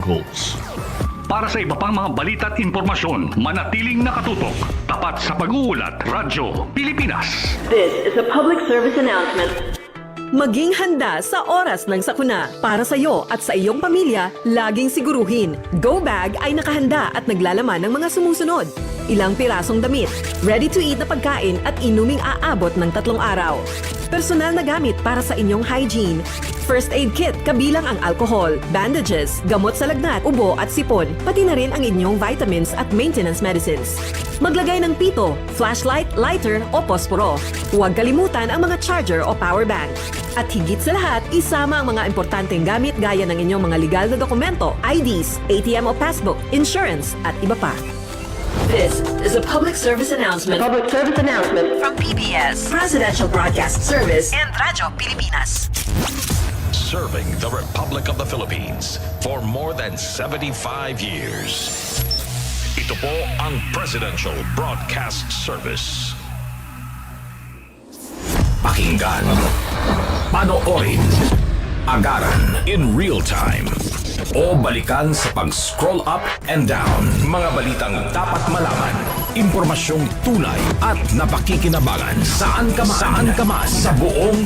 goals. Para sa iba pang mga balita at impormasyon, manatiling nakatutok. Tapat sa pag-uulat, Radyo Pilipinas. This is a public service announcement. Maging handa sa oras ng sakuna. Para sa iyo at sa iyong pamilya, laging siguruhin. Go Bag ay nakahanda at naglalaman ng mga sumusunod. Ilang pirasong damit, ready-to-eat na pagkain at inuming aabot ng 3 araw. Personal na gamit para sa inyong hygiene. First aid kit kabilang ang alcohol, bandages, gamot sa lagnat, ubo at sipon, pati na rin ang inyong vitamins at maintenance medicines. Maglagay ng pito, flashlight, lighter o posporo. Huwag kalimutan ang mga charger o power bank. At higit sa lahat, isama ang mga importanteng gamit gaya ng inyong mga legal na dokumento, IDs, ATM o passbook, insurance at iba pa. This is a public service announcement. Public service announcement From PBS, Presidential Broadcast Service and Radyo Pilipinas. Serving the Republic of the Philippines for more than 75 years. Ito po ang Presidential Broadcast Service. Pakinggan, panoorin, agaran in real time, o balikan sa pag-scroll up and down. Mga balitang dapat malaman, impormasyong tunay at napakikinabangan. Saan ka man, sa buong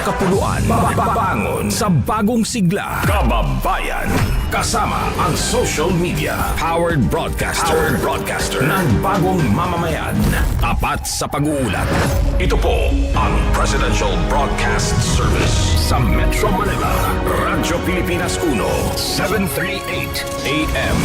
kapuluan. Babangon sa bagong sigla. Kababayan, kasama ang social media. Powered broadcaster ng bagong mamamayan. Tapat sa pag-uulat. Ito po ang Presidential Broadcast Service sa Metro Manila. Radyo Pilipinas 1, 738 AM.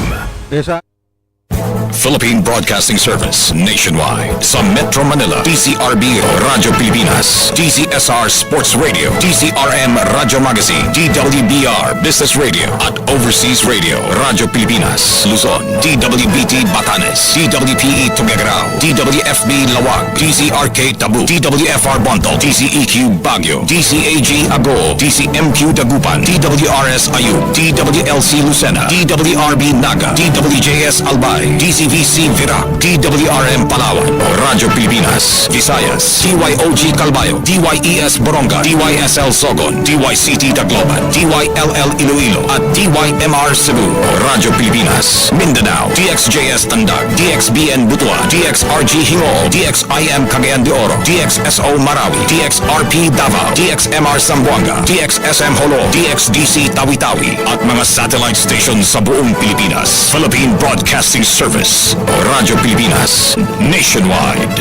Philippine Broadcasting Service nationwide sa Metro Manila, DCRB Radyo Pilipinas, DCSR Sports Radio, DCRM Radyo Magazine, DWBR Business Radio at Overseas Radio, Radyo Pilipinas, Luzon, DWBT Batanes, DWPE Tuguegarao, DWFB Lawag, DCRK Tabu, DWFR Bonto, DCEQ Baguio, DCAG Agoo, DCMQ Dagupan, DWRS Ayub, DWLC Lucena, DWRB Naga, DWJS Albay, DCVC Virac, DWRM Palawan, Radyo Pilipinas, Visayas, DYOG Calbayo, DYES Boronga, DYSL Sogon, DYCT Tacloban, DYLL Iloilo at DYMR Cebu, Radyo Pilipinas, Mindanao, DXJS Tandag, DXBN Butuan, DXRG Hingoo, DXIM Cagayan de Oro, DXSO Marawi, DXRP Davao, DXMR Zamboanga, DXSM Holo, DXDC Tawi-Tawi at mga satellite stations sa buong Pilipinas. Philippine Broadcasting Service, Radyo Pilipinas, nationwide.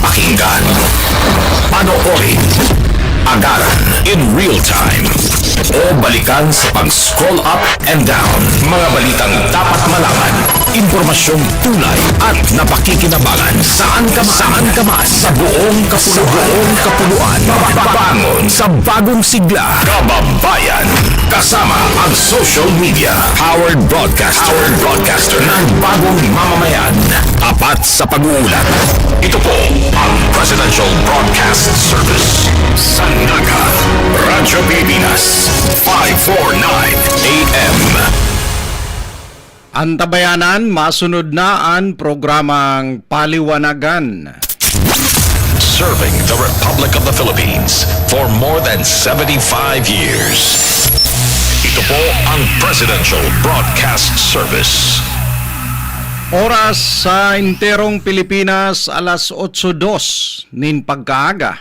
Pakinggan, panoorin, agaran in real time, o balikan sa pag-scroll up and down. Mga balitang dapat malaman, impormasyong tunay at napakikinabangan. Saan ka man, sa buong kapuluan. Babangon sa bagong sigla. Kababayan, kasama ang social media. Powered broadcaster ng bagong mamamayan. Tapat sa pag-uulat. Ito po ang Presidential Broadcast Service sa Naga, Radyo Pilipinas, 549 AM. Antabayanan, masunod na ang programang Paliwanagan. Serving the Republic of the Philippines for more than 75 years. Ito po ang Presidential Broadcast Service. Oras sa enterong Pilipinas, alas 8:02 nin pagkaaga.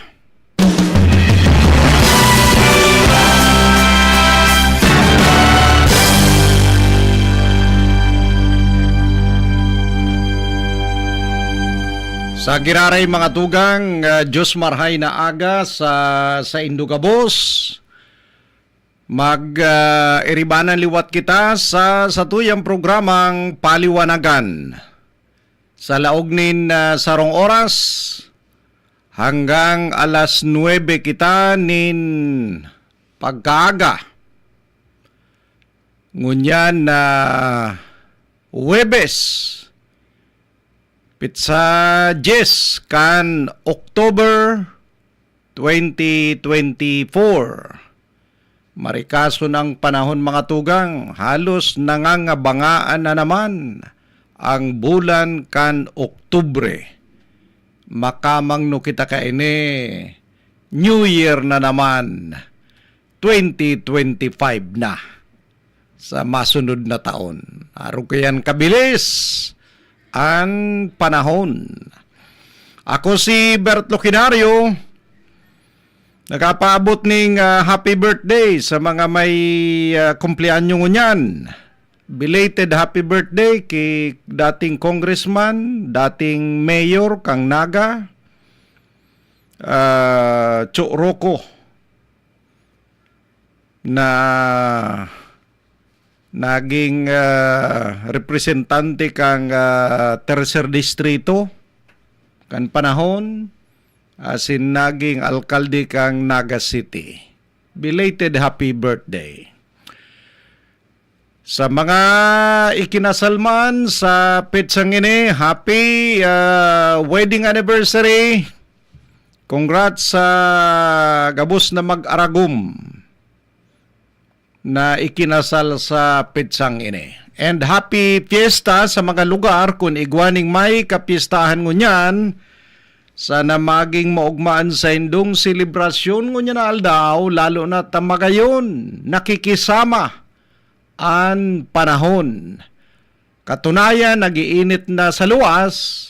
Sa giraray mga tugang, Diyos marhay na aga sa Indugabos. Iribanan liwat kita sa tuyang programang Paliwanagan. Sa laognin sarong oras hanggang alas 9 kita nin pagkaaga. Ngunyan na Huwebes. Pitsa 10 kan October 2024. Marikaso ng panahon mga tugang, halos nangangabangaan na naman ang bulan kan Oktubre. Makamang no kita kaine, New Year na naman. 2025 na sa masunod na taon. Araw kayan kabilis ang panahon. Ako si Bert Lucinario, nakapaabot ning happy birthday sa mga may kumpleanyo ngunyan. Belated happy birthday kay dating congressman, dating mayor kang Naga, Cho Rocco, na naging representante kang Tercer Distrito kan panahon, asin naging alkalde kang Naga City. Belated happy birthday. Sa mga ikinasalman sa pitsang ini, happy wedding anniversary. Congrats sa gabos na mag-aragum na ikinasal sa pitsang ini. And happy fiesta sa mga lugar kung igwaning may kapistahan ngunyan. Sana maging maugmaan sa indong selebrasyon ngunyan na aldaw, lalo na tamagayon, nakikisama ang panahon. Katunayan, nagiinit na sa luwas,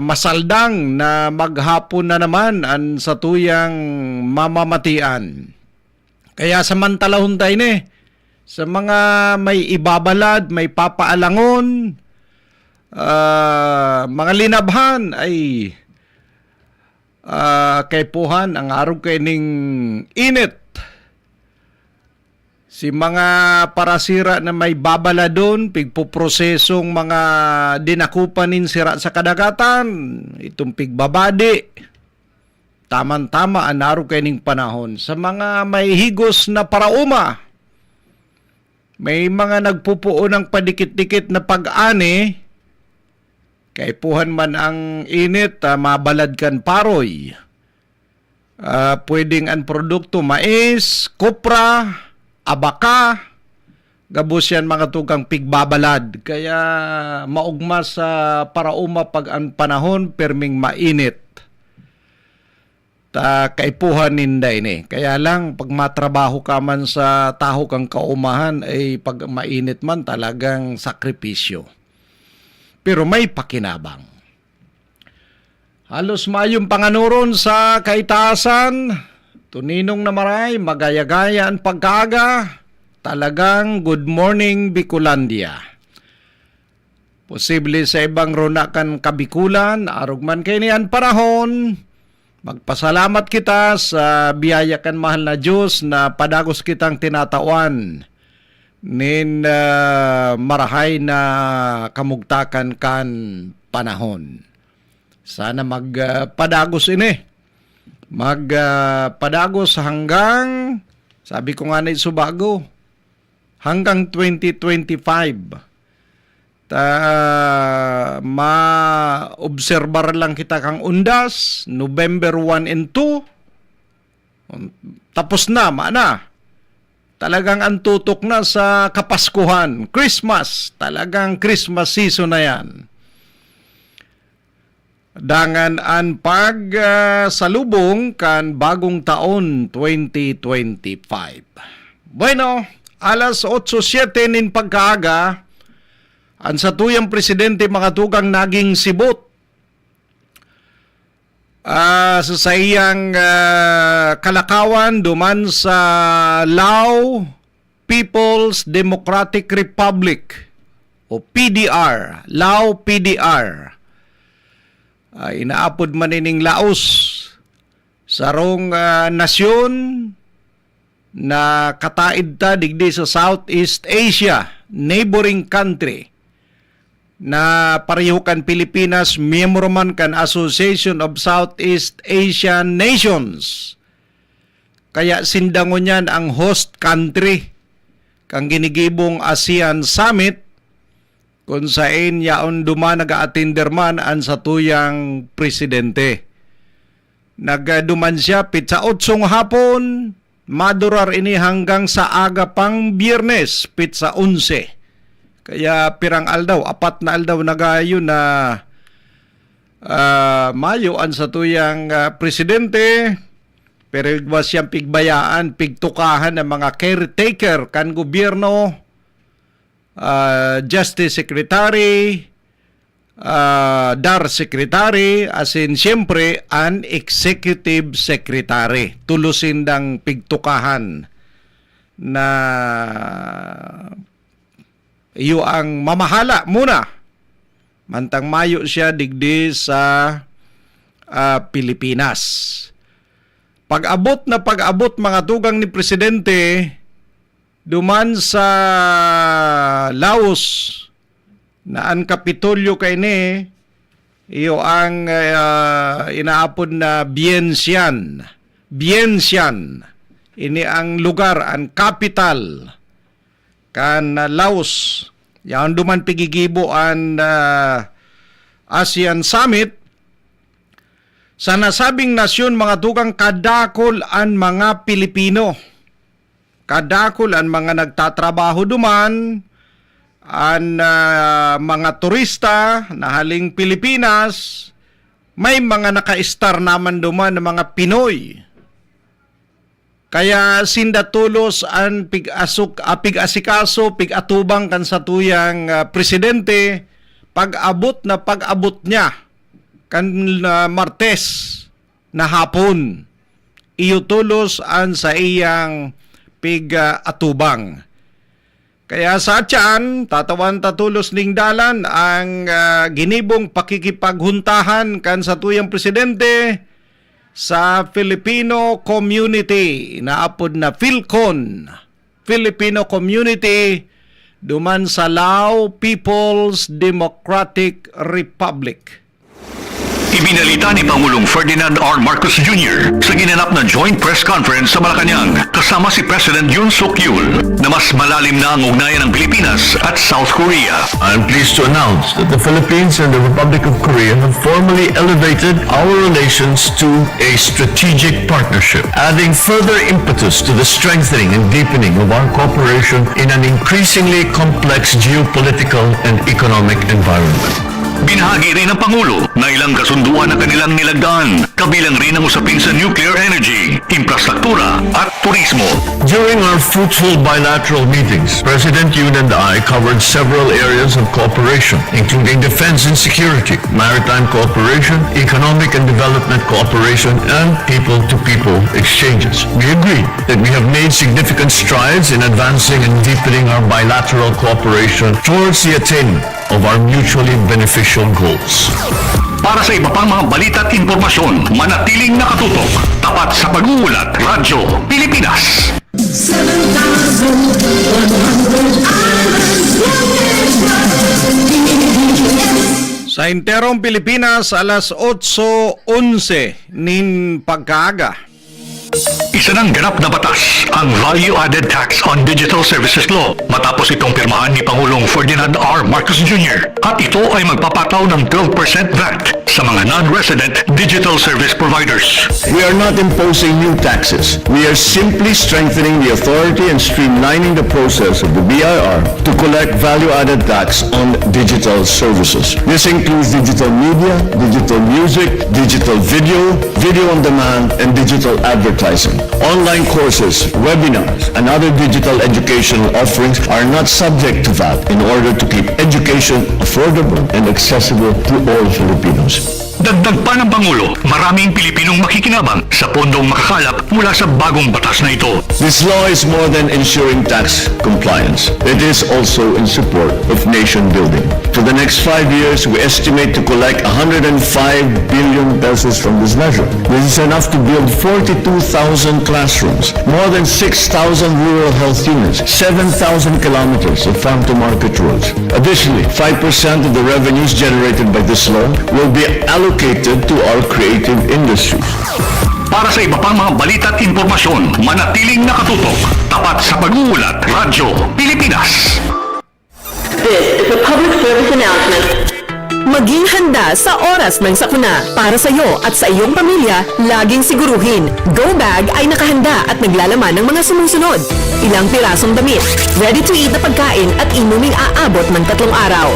masaldang na maghapon na naman ang satuyang mamamatian. Kaya samantalahon tayo sa mga may ibabalad, may papaalangon, mga linabhan ay kaipuhan ang araw kaining init. Si mga parasira na may babala doon, pigpuprosesong mga dinakupanin sira sa kadagatan, itong pigbabadi. Taman-tama ang araw kaining panahon. Sa mga may higos na parauma, may mga nagpupuo ng padikit-dikit na pag-ani, kaipuhan man ang init, mabalad kan paroy. Pwedeng ang produkto mais, kopra, abaka, gabos yan mga tugang pigbabalad. Kaya maugma sa parauma pag ang panahon perming mainit. Kaipuhan ninday ni. Kaya lang pag matrabaho ka man sa taho kang kaumahan ay pag mainit man talagang sakripisyo. Pero may pakinabang. Halos mayong panganuron sa kaitaasan, tuninong na maray, magaya-gaya ang pagkaga, talagang good morning Bicolandia. Posible sa ibang runakan kabikulan, arugman kayo niyan panahon, magpasalamat kita sa biyaya kan mahal na Diyos na padagos kitang tinatawan nin marahay na kamugtakan kan panahon. Sana magpadagos ini. Magpadagos hanggang, sabi ko nga na subago, hanggang 2025. Ma-obserbar lang kita kang undas, November 1 and 2. Tapos na, maana. Talagang ang tutok na sa Kapaskuhan, Christmas. Talagang Christmas season na yan. Dangan ang salubong kan bagong taon 2025. Bueno, alas 8:07 nin pagkaaga, ang satuyang presidente mga tugang naging sibot sa sayang kalakawan duman sa Lao People's Democratic Republic o PDR, Lao PDR. Inaapod man ining Laos sarong nasyon na kataid ta digdi sa Southeast Asia, neighboring country, na pareho kan Pilipinas, miyembro man kan Association of Southeast Asian Nations. Kaya sindangon yan ang host country kang ginigibong ASEAN Summit, kung saan yaon duman nag-a-attender man ang satuyang presidente. Nagduman siya pitsa 8 hapon, madurar ini hanggang sa aga pang Biyernes, pitsa 11. Kaya pirang aldaw, 4 na aldaw nagayo na mayo ang satuyang presidente pero was siyang pigbayaan, pigtukahan ng mga caretaker kan gobyerno, Justice Secretary, DAR Secretary, as in siyempre an Executive Secretary. Tulusin ng pigtukahan na iyo ang mamahala muna. Mantang mayo siya digdi sa Pilipinas. Pag-abot mga tugang ni Presidente duman sa Laos na ang Kapitolyo kay ni iyo ang inaapod na Vientiane. Ini ang lugar, ang capital kan Laos. Yan duman pigigibo ang ASEAN Summit. Sa nasabing nasyon mga tugang kadakol ang mga Pilipino. Kadakol ang mga nagtatrabaho duman, ang mga turista na haling Pilipinas, may mga naka-star naman duman ng mga Pinoy. Kaya sindatulos ang pig-asikaso, pig-atubang kan sa tuyang presidente, pag-abot niya kan Martes na hapon, iyutulos ang sa iyang pig-atubang. Kaya sa tiyan, tatawan tatulos ning dalan ang ginibong pakikipaghuntahan kan sa tuyang presidente sa Filipino community, naapod na Philcon, Filipino community, duman sa Lao People's Democratic Republic. Ibinalita ni Pangulong Ferdinand R. Marcos Jr. sa ginanap na joint press conference sa Malacanang kasama si President Yoon Suk-yeol na mas malalim na ang ugnayan ng Pilipinas at South Korea. I am pleased to announce that the Philippines and the Republic of Korea have formally elevated our relations to a strategic partnership, adding further impetus to the strengthening and deepening of our cooperation in an increasingly complex geopolitical and economic environment. Binahagi rin ng Pangulo na ilang kasunduan na kanilang nilagdaan, kabilang rin ang usapin sa nuclear energy, infrastruktura at turismo. During our fruitful bilateral meetings, President Yoon and I covered several areas of cooperation, including defense and security, maritime cooperation, economic and development cooperation, and people-to-people exchanges. We agreed that we have made significant strides in advancing and deepening our bilateral cooperation towards the attainment of our mutually beneficial goals. Para sa iba pang mga balita at impormasyon, manatiling nakatutok, tapat sa pag-uulat, Radyo Pilipinas. Sa enterong Pilipinas, alas 8:11 nin pagkaaga. Isa ng ganap na batas, ang Value-Added Tax on Digital Services Law, matapos itong pirmahan ni Pangulong Ferdinand R. Marcos Jr. At ito ay magpapataw ng 12% VAT sa mga non-resident digital service providers. We are not imposing new taxes. We are simply strengthening the authority and streamlining the process of the BIR to collect value-added tax on digital services. This includes digital media, digital music, digital video, video on demand, and digital advertising. Online courses, webinars, and other digital educational offerings are not subject to VAT in order to keep education affordable and accessible to all Filipinos. Dagdag pa ng Pangulo, maraming Pilipinong makikinabang sa pondong makakalap mula sa bagong batas na ito. This law is more than ensuring tax compliance. It is also in support of nation building. For the next 5 years, we estimate to collect 105 billion pesos from this measure. This is enough to build 42,000 classrooms, more than 6,000 rural health units, 7,000 kilometers of farm-to-market roads. Additionally, 5% of the revenues generated by this law will be allocated to our creative industries. Para sa iba pang mga balita at impormasyon, manatiling nakatutok, tapat sa pag-uulat, Radyo Pilipinas. This is a public service announcement. Maging handa sa oras ng sakuna. Para sa iyo at sa iyong pamilya, laging siguruhin, Go Bag ay nakahanda at naglalaman ng mga sumusunod. Ilang pirasong damit, ready-to-eat na pagkain at inuming aabot ng 3 araw.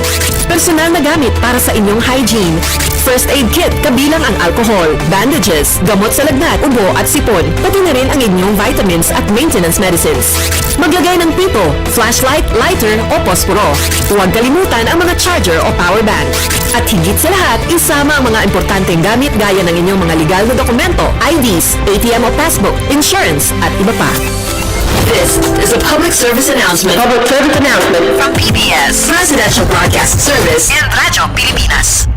Personal na gamit para sa inyong hygiene. First aid kit kabilang ang alcohol, bandages, gamot sa lagnat, ubo at sipon, pati na rin ang inyong vitamins at maintenance medicines. Maglagay ng pipo, flashlight, lighter o posporo. Huwag kalimutan ang mga charger o power bank. At higit sa lahat, isama ang mga importanteng gamit gaya ng inyong mga legal na dokumento, IDs, ATM o passbook, insurance at iba pa. This is a public service announcement. Public service announcement from PBS, Presidential Broadcast Service, and Radyo Pilipinas.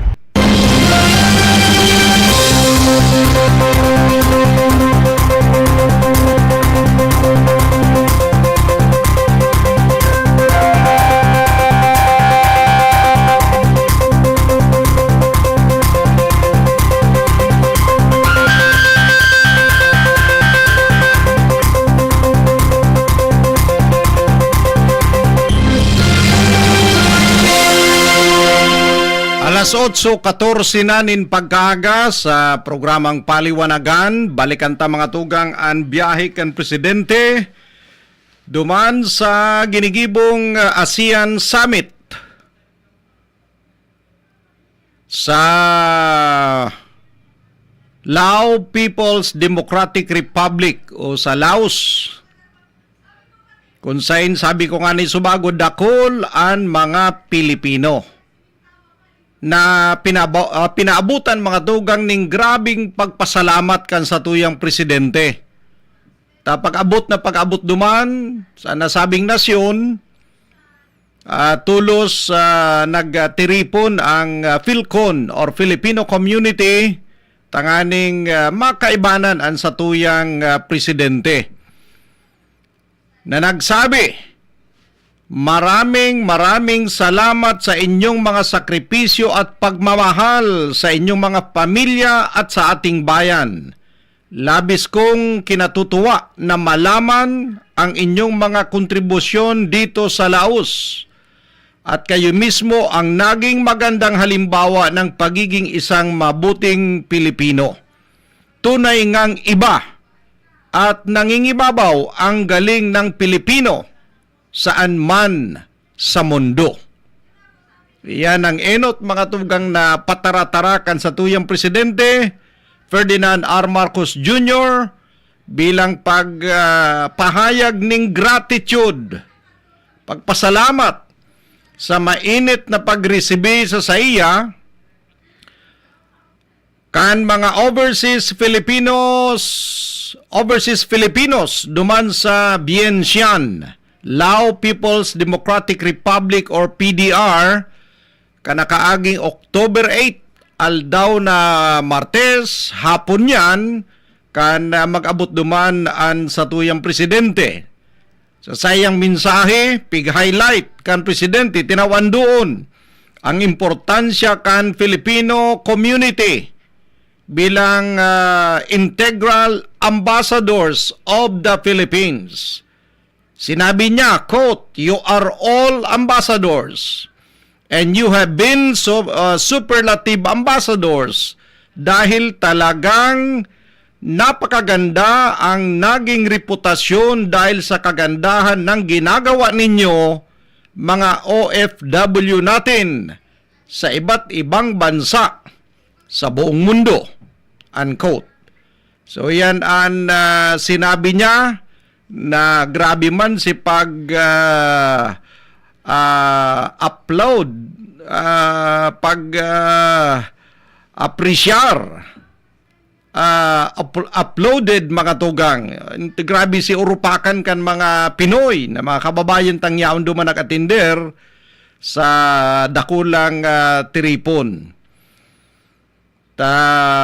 Alas 8:14 na nin pagkaaga sa programang Paliwanagan, balikan ta mga tugang ang biyahe kan presidente duman sa ginigibong ASEAN Summit sa Lao People's Democratic Republic o sa Laos. Kung saan sabi ko nga ni subago dakol ang mga Pilipino na pinaabutan mga tugang ning grabing pagpasalamat kan sa tuyang presidente. Pag-abot duman sa nasabing nasyon, tulos nagtiripon ang Philcon or Filipino Community tanganing makaibanan ang sa tuyang presidente na nagsabi, Maraming salamat sa inyong mga sakripisyo at pagmamahal sa inyong mga pamilya at sa ating bayan. Labis kong kinatutuwa na malaman ang inyong mga kontribusyon dito sa Laos. At kayo mismo ang naging magandang halimbawa ng pagiging isang mabuting Pilipino. Tunay ngang iba at nangingibabaw ang galing ng Pilipino saan man sa mundo. Yan ang enot mga tugang na patara-tarakan sa tuyang presidente Ferdinand R. Marcos Jr. bilang pagpahayag ng gratitude, pagpasalamat sa mainit na pagresibi sa iya kan mga overseas Filipinos duman sa Vientiane, Lao People's Democratic Republic or PDR, kanakaaging October 8 aldaw na Martes, hapon yan, kan mag-abot duman an sa tuyang presidente. Sa sayang mensahe, pig-highlight kan presidente, tinawan doon ang importansya kan Filipino community bilang integral ambassadors of the Philippines. Sinabi niya, quote, "You are all ambassadors and you have been superlative ambassadors dahil talagang napakaganda ang naging reputasyon dahil sa kagandahan ng ginagawa ninyo mga OFW natin sa iba't ibang bansa sa buong mundo." Unquote. So yan ang sinabi niya na grabe man si upload appreciar uploaded mga tugang. Grabe si urupakan kan mga Pinoy na mga kababayan tang yaon duman nag-atender sa dakulang tiripon.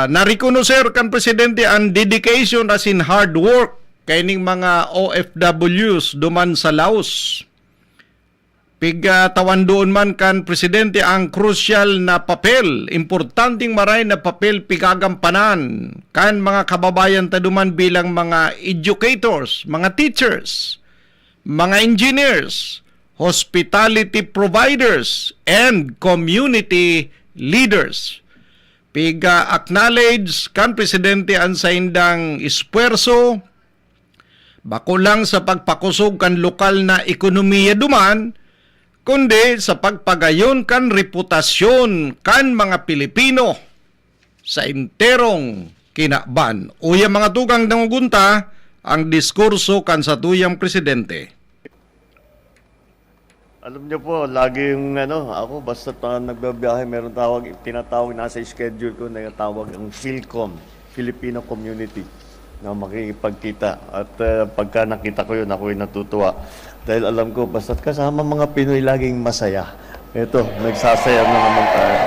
Narikonoser kan presidente ang dedication as in hard work kaining mga OFWs duman sa Laos. Tawan doon man kan presidente ang crucial na papel, importanteng maray na papel pigagampanan kan mga kababayan taduman bilang mga educators, mga teachers, mga engineers, hospitality providers, and community leaders. Piga acknowledge kan presidente ang sa indang espuerso bako lang sa pagpakusog kan lokal na ekonomiya duman, kundi sa pagpagayon kan reputasyon kan mga Pilipino sa enterong kinakban. Uya mga tugang nangugunta ang diskurso kan sa tuyang presidente. Alam niyo po, lagi yung ako basta nagbabiyahe, meron tinatawag nasa schedule ko na tawag ang PhilCom, Filipino Community, na makikipagkita. At pagka nakita ko yun, ako'y natutuwa. Dahil alam ko, basta kasama mga Pinoy laging masaya. Ito, nagsasaya na naman tayo.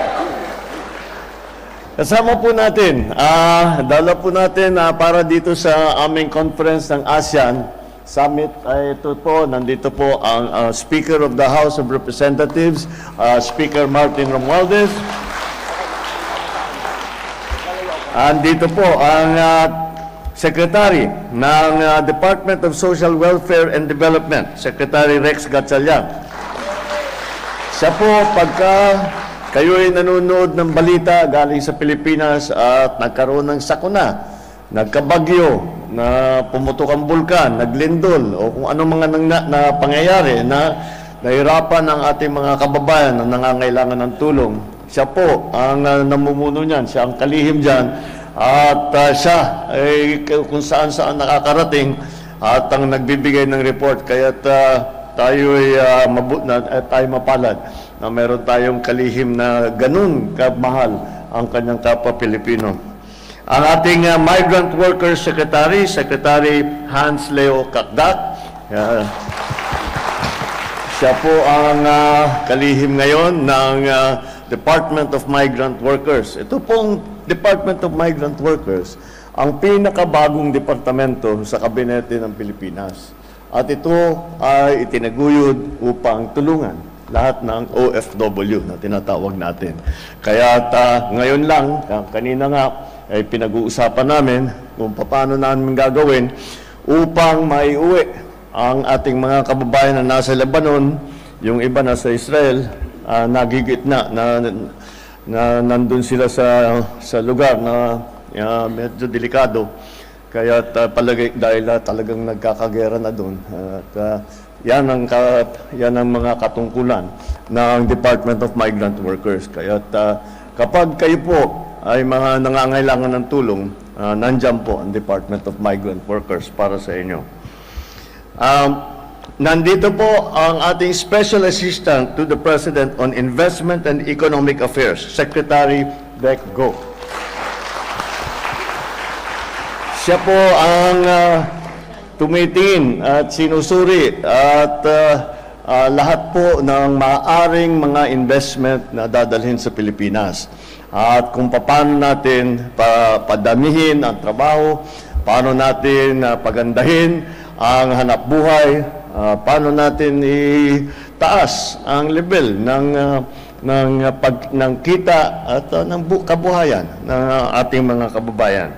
Kasama po natin, dala po natin para dito sa aming conference ng ASEAN Summit. Ito po, nandito po ang Speaker of the House of Representatives, Speaker Martin Romualdez. Andito po ang Secretary ng Department of Social Welfare and Development, Secretary Rex Gatchalian. Siya po, pagka kayo'y nanonood ng balita galing sa Pilipinas at nagkaroon ng sakuna, nagkabagyo, na pumutok ang bulkan, naglindol, o kung ano mga na pangyayari na nahirapan ng ating mga kababayan na nangangailangan ng tulong. Siya po ang namumuno niyan, siya ang kalihim dyan, at siya ay kung saan-saan nakakarating at ang nagbibigay ng report. Kaya tayo ay mapalad na meron tayong kalihim na ganun kamahal ang kanyang kapwa Pilipino. Ang ating Migrant Workers Secretary, Secretary Hans Leo Kakdak. Siya po ang kalihim ngayon ng Department of Migrant Workers. Ito pong Department of Migrant Workers, ang pinakabagong departamento sa kabinete ng Pilipinas. At ito ay itinaguyod upang tulungan lahat ng OFW na tinatawag natin. Kaya ngayon lang, kanina nga, ay pinag-uusapan namin kung paano namin gagawin upang maiuwi ang ating mga kababayan na nasa Lebanon, yung iba nasa Israel, nagigitna na nandun sila sa lugar na medyo delikado. Kaya dahil talagang nagkakagera na doon. Yan ang mga katungkulan ng Department of Migrant Workers. Kaya kapag kayo po ay mga nangangailangan ng tulong, nandyan po ang Department of Migrant Workers para sa inyo. Nandito po ang ating Special Assistant to the President on Investment and Economic Affairs, Secretary Beck Go. Siya po ang tumitingin at sinusuri at lahat po ng maaring mga investment na dadalhin sa Pilipinas. At kung paano natin padamihin ang trabaho, paano natin pagandahin ang hanap buhay, paano natin itaas ang level ng kita at ng kabuhayan ng ating mga kababayan.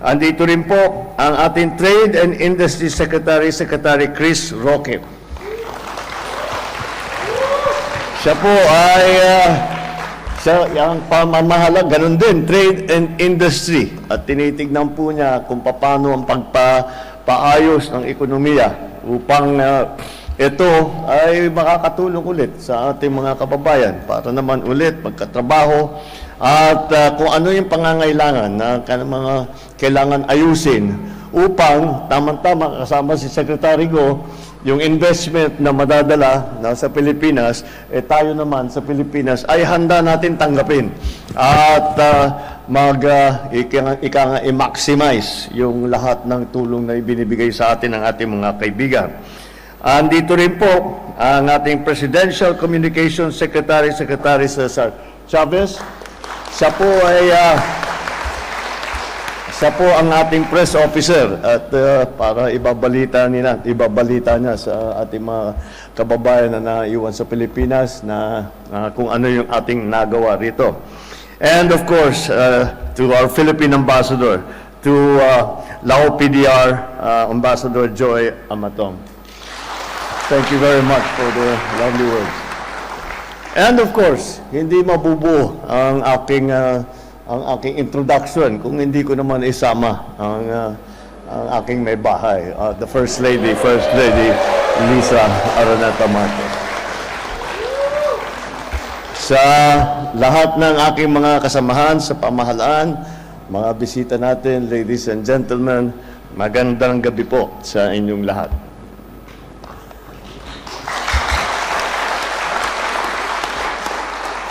Andito rin po ang ating Trade and Industry Secretary, Secretary Chris Roque. Siya po ay ang pamamahala, ganun din, trade and industry. At tinitignan po niya kung paano ang pagpaayos ng ekonomiya upang ito ay makakatulong ulit sa ating mga kababayan para naman ulit magkatrabaho at kung ano yung pangangailangan na mga kailangan ayusin upang tamang-tama kasama si Secretary Go, yung investment na madadala na sa Pilipinas, tayo naman sa Pilipinas ay handa natin tanggapin at i-maximize yung lahat ng tulong na ibinibigay sa atin ng ating mga kaibigan. Andito rin po ang ating Presidential Communications Secretary, Secretary Cesar Chavez. Siya po ang ating press officer at para ibabalita niya sa ating mga kababayan na naiwan sa Pilipinas na kung ano yung ating nagawa rito. And of course, to our Philippine Ambassador, to Lao PDR, Ambassador Joy Amatong. Thank you very much for the lovely words. And of course, hindi mabubuo ang aking introduction kung hindi ko naman isama ang aking may bahay, the First Lady Lisa Araneta Marcos. Sa lahat ng aking mga kasamahan sa pamahalaan, mga bisita natin, ladies and gentlemen, magandang gabi po sa inyong lahat.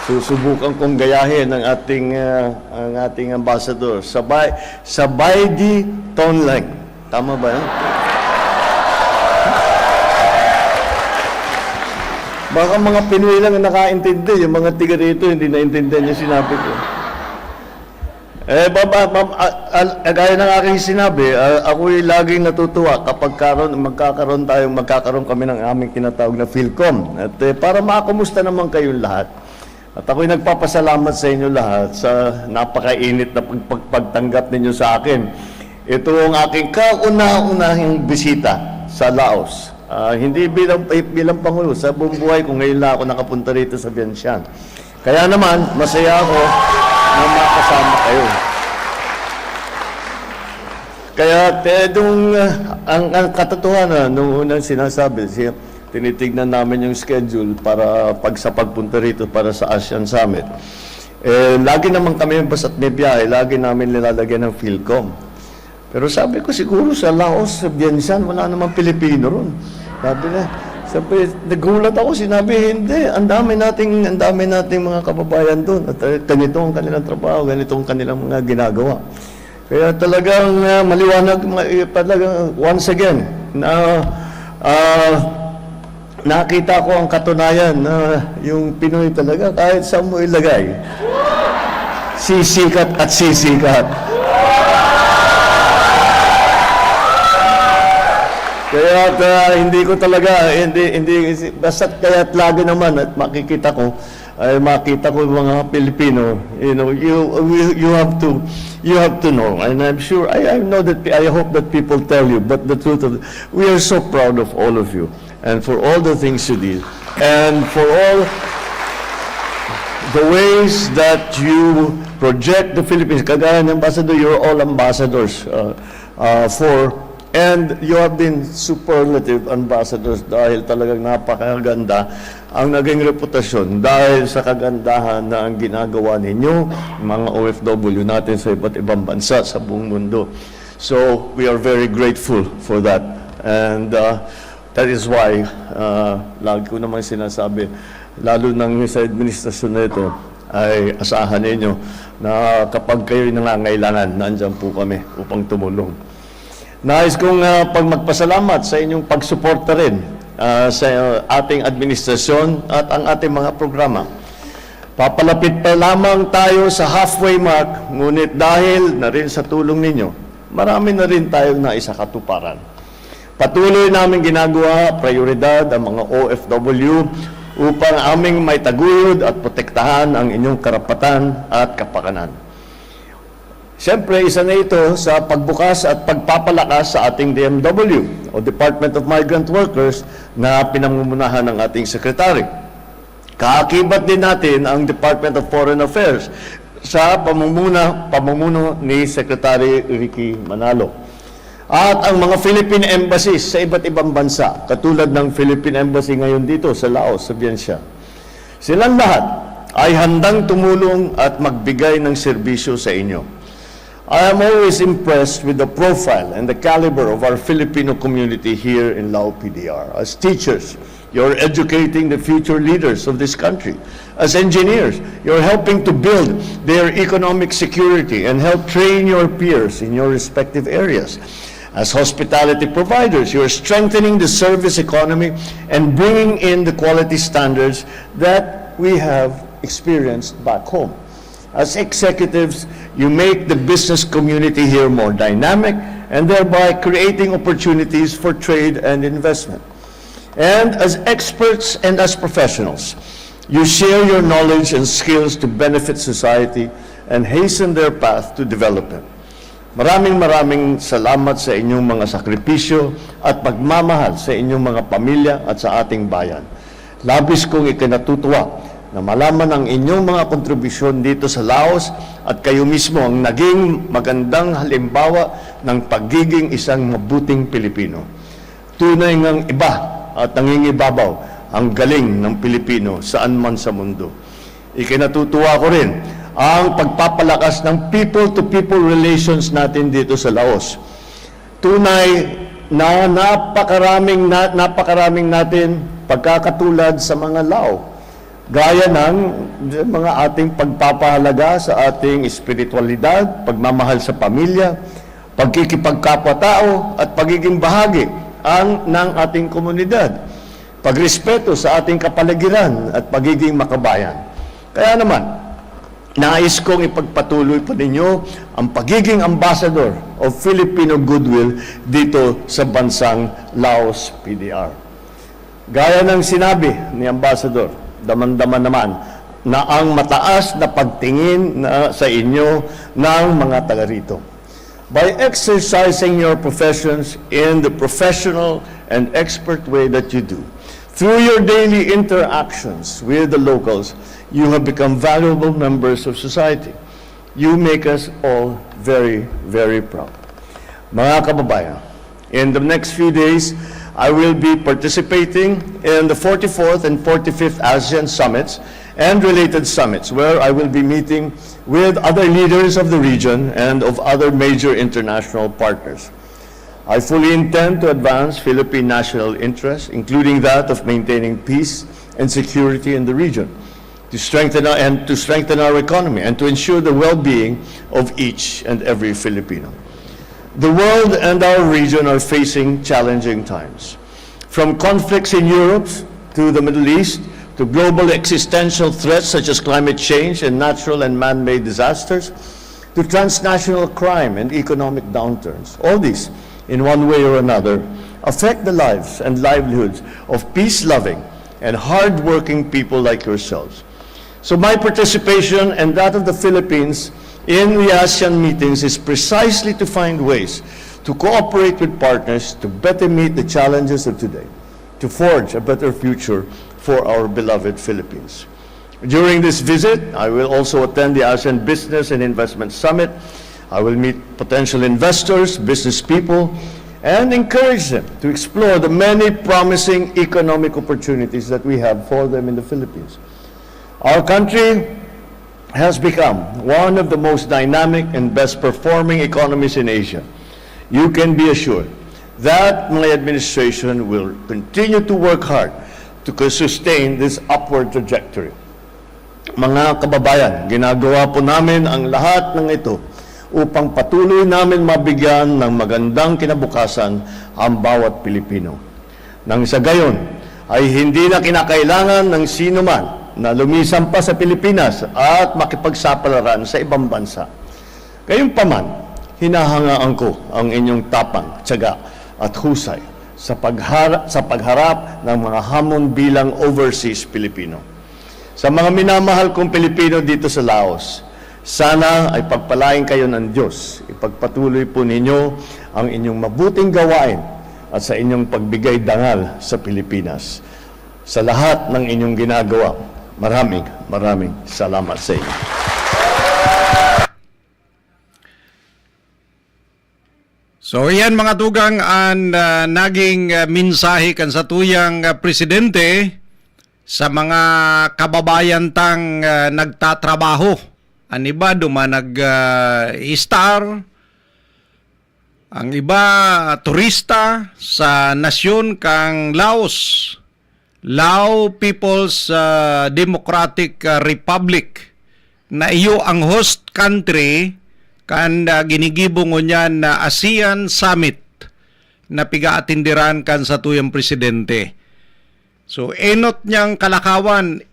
Susubukan kong gayahin ang ating ambassador. Sabay di tonlang. Tama ba yan? Baka mga Pinoy lang ang nakaintindi. Yung mga tiga rito, hindi naintindihan yung sinabi ko. Gaya ng aking sinabi, ako'y laging natutuwa kapag magkakaroon kami ng aming tinatawag na PhilCom. At para makakumusta naman kayong lahat. At ako'y nagpapasalamat sa inyo lahat sa napakainit na pagtanggap ninyo sa akin. Ito ang aking kauna-unahing bisita sa Laos. Hindi bilang Pangulo, sa buong buhay ko ngayon lang ako nakapunta rito sa Vientiane. Kaya naman, masaya ako na makasama kayo. Kaya ang katotohanan, nung unang sinasabi, tinitignan namin yung schedule para sa pagpunta rito para sa ASEAN Summit. Lagi naman kami basta't may biyahe, lagi namin nilalagyan ng PhilCom. Pero sabi ko siguro sa Laos, sa Vientiane, wala namang Pilipino ron. Sabi, nagulat ako, sinabi, hindi, ang dami nating mga kababayan doon. At ganito ang kanilang trabaho, ganito ang kanilang mga ginagawa. Kaya talagang maliwanag, talagang once again, nakita ko ang katunayan na yung Pinoy talaga, kahit saan mo ilagay, sisikat at sisikat. Kaya hindi ko talaga, basta kaya't lagi naman at makita ko mga Pilipino, you have to know, and I'm sure, I hope that people tell you, but the truth of we are so proud of all of you. And for all the things you did, and for all the ways that you project the Philippines. Kagaya ng ambassador, you're all ambassadors and you have been superlative ambassadors dahil talagang napakaganda ang naging reputasyon dahil sa kagandahan na ang ginagawa ninyo, mga OFW natin sa iba't ibang bansa sa buong mundo. So, we are very grateful for that. And that is why, lagi ko naman sinasabi, lalo nang sa administrasyon na ito, ay asahan ninyo na kapag kayo'y nangangailangan, nandyan po kami upang tumulong. Nais kong magpasalamat sa inyong pagsuporta rin sa ating administrasyon at ang ating mga programa. Papalapit pa lamang tayo sa halfway mark, ngunit dahil na rin sa tulong ninyo, marami na rin tayong naisakatuparan. Patuloy namin ginagawa, prioridad ang mga OFW upang aming may taguyod at protektahan ang inyong karapatan at kapakanan. Siyempre, isa na ito sa pagbukas at pagpapalakas sa ating DMW o Department of Migrant Workers na pinamumunahan ng ating sekretary. Kaakibat din natin ang Department of Foreign Affairs sa pamumuno ni Secretary Ricky Manalo. At ang mga Philippine embassies sa iba't ibang bansa, katulad ng Philippine Embassy ngayon dito sa Laos, sa Vientiane. Silang lahat ay handang tumulong at magbigay ng serbisyo sa inyo. I am always impressed with the profile and the caliber of our Filipino community here in Lao PDR. As teachers, you're educating the future leaders of this country. As engineers, you're helping to build their economic security and help train your peers in your respective areas. As hospitality providers, you're strengthening the service economy and bringing in the quality standards that we have experienced back home. As executives, you make the business community here more dynamic and thereby creating opportunities for trade and investment. And as experts and as professionals, you share your knowledge and skills to benefit society and hasten their path to development. Maraming salamat sa inyong mga sakripisyo at pagmamahal sa inyong mga pamilya at sa ating bayan. Labis kong ikinatutuwa na malaman ang inyong mga kontribusyon dito sa Laos at kayo mismo ang naging magandang halimbawa ng pagiging isang mabuting Pilipino. Tunay ngang iba at nangingibabaw ang galing ng Pilipino saan man sa mundo. Ikinatutuwa ko rin ang pagpapalakas ng people-to-people relations natin dito sa Laos. Tunay na napakaraming natin pagkakatulad sa mga Lao. Gaya ng mga ating pagpapahalaga sa ating espiritualidad, pagmamahal sa pamilya, pagkikipagkapwa-tao at pagiging bahagi ng ating komunidad, pagrespeto sa ating kapaligiran at pagiging makabayan. Kaya naman, nais kong ipagpatuloy pa ninyo ang pagiging ambassador of Filipino goodwill dito sa bansang Laos PDR. Gaya ng sinabi ni Ambassador, daman-daman naman na ang mataas na pagtingin sa inyo ng mga taga rito. By exercising your professions in the professional and expert way that you do, through your daily interactions with the locals, you have become valuable members of society. You make us all very, very proud. Mga kababayan, in the next few days, I will be participating in the 44th and 45th ASEAN Summits and related summits, where I will be meeting with other leaders of the region and of other major international partners. I fully intend to advance Philippine national interests, including that of maintaining peace and security in the region, to strengthen our economy and to ensure the well-being of each and every Filipino. The world and our region are facing challenging times. From conflicts in Europe to the Middle East, to global existential threats such as climate change and natural and man-made disasters, to transnational crime and economic downturns. All these, in one way or another, affect the lives and livelihoods of peace-loving and hard-working people like yourselves. So my participation and that of the Philippines in the ASEAN meetings is precisely to find ways to cooperate with partners to better meet the challenges of today, to forge a better future for our beloved Philippines. During this visit, I will also attend the ASEAN Business and Investment Summit. I will meet potential investors, business people, and encourage them to explore the many promising economic opportunities that we have for them in the Philippines. Our country has become one of the most dynamic and best performing economies in Asia. You can be assured that my administration will continue to work hard to sustain this upward trajectory. Mga kababayan, ginagawa po namin ang lahat ng ito upang patuloy namin mabigyan ng magandang kinabukasan ang bawat Pilipino. Nang sa gayon, ay hindi na kinakailangan ng sino man na lumisan pa sa Pilipinas at makipagsapalaran sa ibang bansa. Gayunpaman, hinahangaan ko ang inyong tapang, tiyaga at husay sa pagharap ng mga hamon bilang overseas Pilipino. Sa mga minamahal kong Pilipino dito sa Laos, sana ay pagpalain kayo ng Diyos. Ipagpatuloy po ninyo ang inyong mabuting gawain at sa inyong pagbigay dangal sa Pilipinas. Sa lahat ng inyong ginagawa, maraming salamat sa inyo. So yan mga tugang ang naging mensahe kan sa tuyang presidente sa mga kababayan tang nagtatrabaho. Ang iba nag-star, ang iba turista sa nasyon kang Laos. Lao People's Democratic Republic na iyo ang host country kan ginigibong niyan na ASEAN Summit na piga-atindiran kan sa tuyang presidente. So enot niyang kalakawan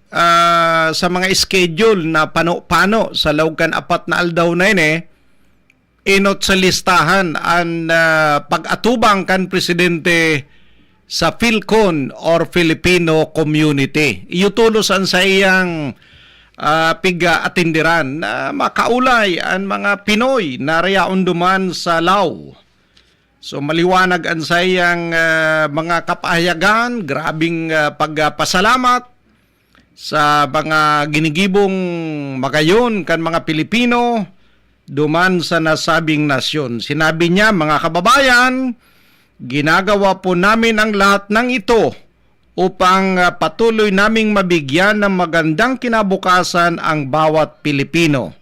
sa mga schedule na pano sa lawag kan 4 na aldaw na enot sa listahan ang pag-atubang kan presidente sa Philcon or Filipino Community. Iyutulosan sa iyang piga-atindiran na makaulay ang mga Pinoy na rayaon duman sa Lao. So maliwanag ang sa iyang mga kapahayagan, grabing pagpasalamat sa mga ginigibong magayon kan mga Pilipino duman sa nasabing nasyon. Sinabi niya, mga kababayan, ginagawa po namin ang lahat ng ito upang patuloy naming mabigyan ng magandang kinabukasan ang bawat Pilipino.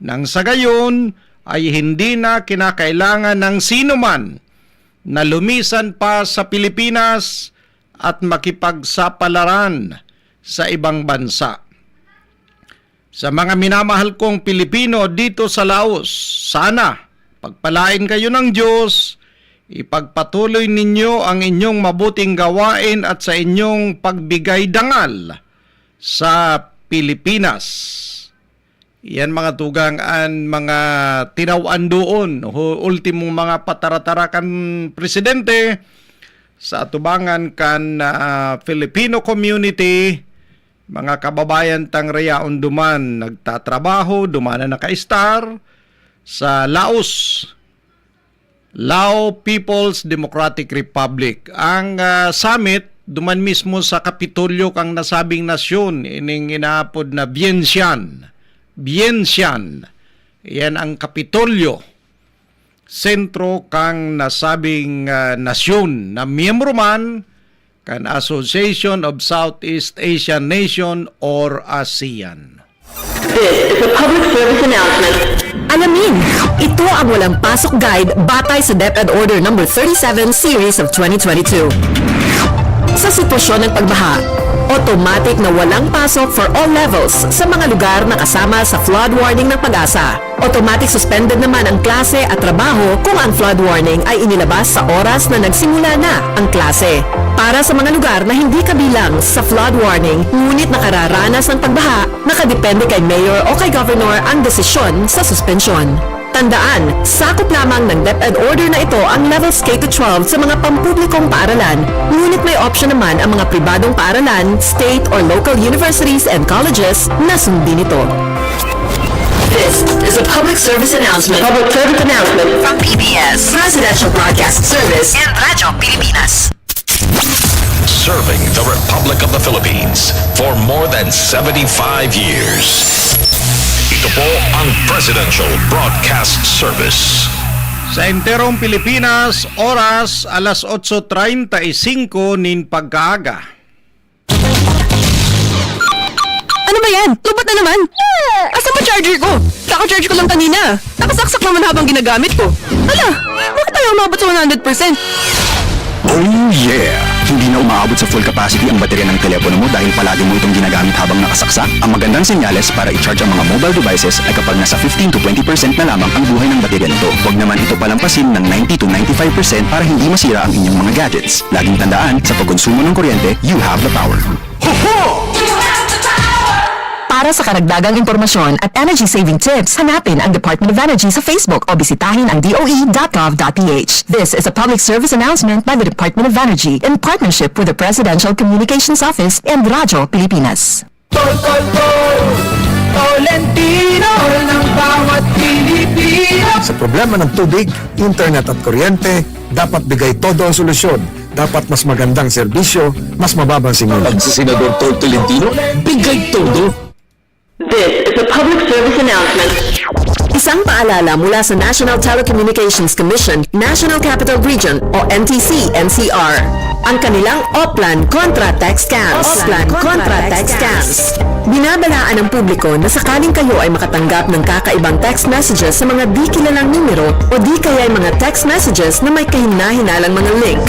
Nang sa gayon ay hindi na kinakailangan ng sinuman na lumisan pa sa Pilipinas at makipagsapalaran sa ibang bansa. Sa mga minamahal kong Pilipino dito sa Laos, sana pagpalain kayo ng Diyos, ipagpatuloy ninyo ang inyong mabuting gawain at sa inyong pagbigay dangal sa Pilipinas. Yan mga tugang ang mga tinawan doon, ultimong mga pataratarakan presidente sa atubangan kan Filipino community. Mga kababayan tang rayaon duman nagtatrabaho, duman na naka-star sa Laos, Lao People's Democratic Republic. Ang summit duman mismo sa Kapitolyo kang nasabing nasyon, ining inaapod na Vientiane. Yan ang Kapitolyo, sentro kang nasabing nasyon na miyembro man kan Association of Southeast Asian Nation or ASEAN. This is a public service announcement. Alamin, ito ang walang pasok guide batay sa DepEd Order No. 37 Series of 2022. Sa sitwasyon ng pagbaha, automatic na walang pasok for all levels sa mga lugar na kasama sa flood warning ng Pag-asa. Automatic suspended naman ang klase at trabaho kung ang flood warning ay inilabas sa oras na nagsimula na ang klase. Para sa mga lugar na hindi kabilang sa flood warning ngunit nakararanas ng pagbaha, nakadepende kay Mayor o kay Governor ang desisyon sa suspensyon. Tandaan, sakop lamang ng DepEd Order na ito ang levels K-12 sa mga pampublikong paaralan, ngunit may option naman ang mga pribadong paaralan, state or local universities and colleges na sundin ito. This is a public service announcement. From PBS, Presidential Broadcast Service and Radyo Pilipinas. Serving the Republic of the Philippines for more than 75 years. Ito po ang Presidential Broadcast Service. Sa enterong Pilipinas, oras alas 8:35 nin pagkaaga. Ano ba yan? Tubat na naman! Asan ba charger ko? Kaka-charge ko lang kanina. Nakasaksak naman habang ginagamit ko. Hala, bakit tayo umabot sa 100%? Oh yeah! Hindi na umaabot sa full capacity ang baterya ng telepono mo dahil palagi mo itong ginagamit habang nakasaksak. Ang magandang senyales para i-charge ang mga mobile devices ay kapag nasa 15 to 20% na lamang ang buhay ng baterya nito. Huwag naman ito palampasin ng 90 to 95% para hindi masira ang inyong mga gadgets. Laging tandaan, sa pagkonsumo ng kuryente, you have the power. Para sa karagdagang impormasyon at energy-saving tips, hanapin ang Department of Energy sa Facebook o bisitahin ang doe.gov.ph. This is a public service announcement by the Department of Energy in partnership with the Presidential Communications Office and Radyo Pilipinas. Sa problema ng tubig, internet at kuryente, dapat bigay todo ang solusyon. Dapat mas magandang serbisyo, mas mababang singil. Si Senador Tolentino, bigay todo. This is a public service announcement. Isang paalala mula sa National Telecommunications Commission, National Capital Region o NTC-NCR. Ang kanilang Oplan Contra Text Scams. Binabalaan ng publiko na sakaling kayo ay makatanggap ng kakaibang text messages sa mga di kilalang numero o di kaya ay mga text messages na may kahina-hinalang mga link.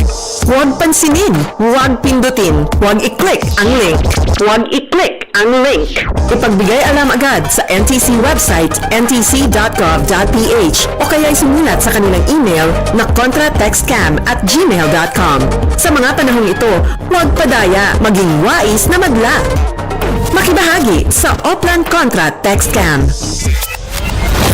Huwag pansinin, huwag pindutin, huwag i-click ang link. Huwag i-click ang link. Ipagbigay alam agad sa NTC website ntc.gov.ph o kaya sumulat sa kanilang email na contratextcam@gmail.com. Sa mga panahong ito, huwag padaya, maging wais na magla. Makibahagi sa Oplan Contra Text Scam.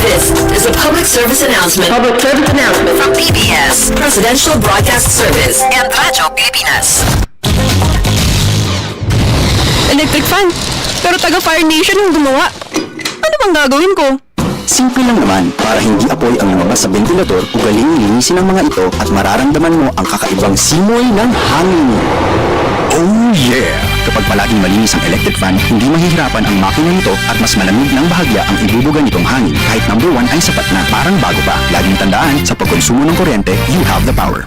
This is a public service announcement. From PBS, Presidential Broadcast Service and Radyo Pilipinas. Electric fan. Pero taga Fire Nation yung gumawa. Ano bang gagawin ko? Simple lang naman, para hindi apoy ang lumabas sa ventilador, ugaling linisin ang mga ito at mararamdaman mo ang kakaibang simoy ng hangin. Oh yeah! Kapag palaging malinis ang electric fan, hindi mahihirapan ang makina nito at mas malamig ng bahagya ang ibubuga nitong hangin. Kahit number 1 ay sapat na, parang bago pa. Laging tandaan, sa pagkonsumo ng kuryente, you have the power.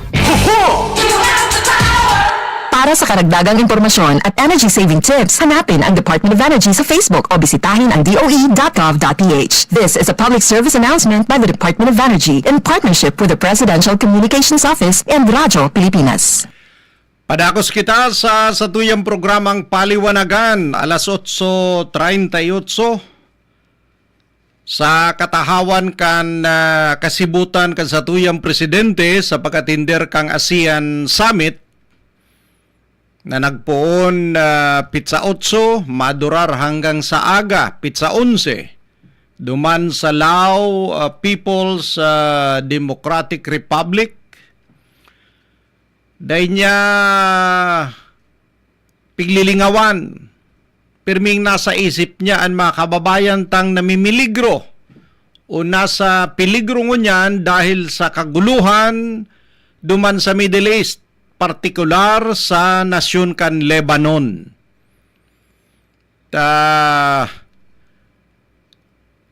Para sa karagdagang impormasyon at energy-saving tips, hanapin ang Department of Energy sa Facebook o bisitahin ang doe.gov.ph. This is a public service announcement by the Department of Energy in partnership with the Presidential Communications Office and Radyo Pilipinas. Padakos kita sa satuyang programang Paliwanagan, alas 8:38. Sa katahawan kan kasibutan kan satuyang presidente sa pagkatinder kang ASEAN Summit, na nagpoon pizza 8, madurar hanggang sa aga, pizza 11. Duman sa Lao People's Democratic Republic. Dahil niya piglilingawan. Pirming nasa isip niya ang mga kababayan tang namimiligro o nasa peligro niyan dahil sa kaguluhan duman sa Middle East, partikular sa nasyon kan Lebanon.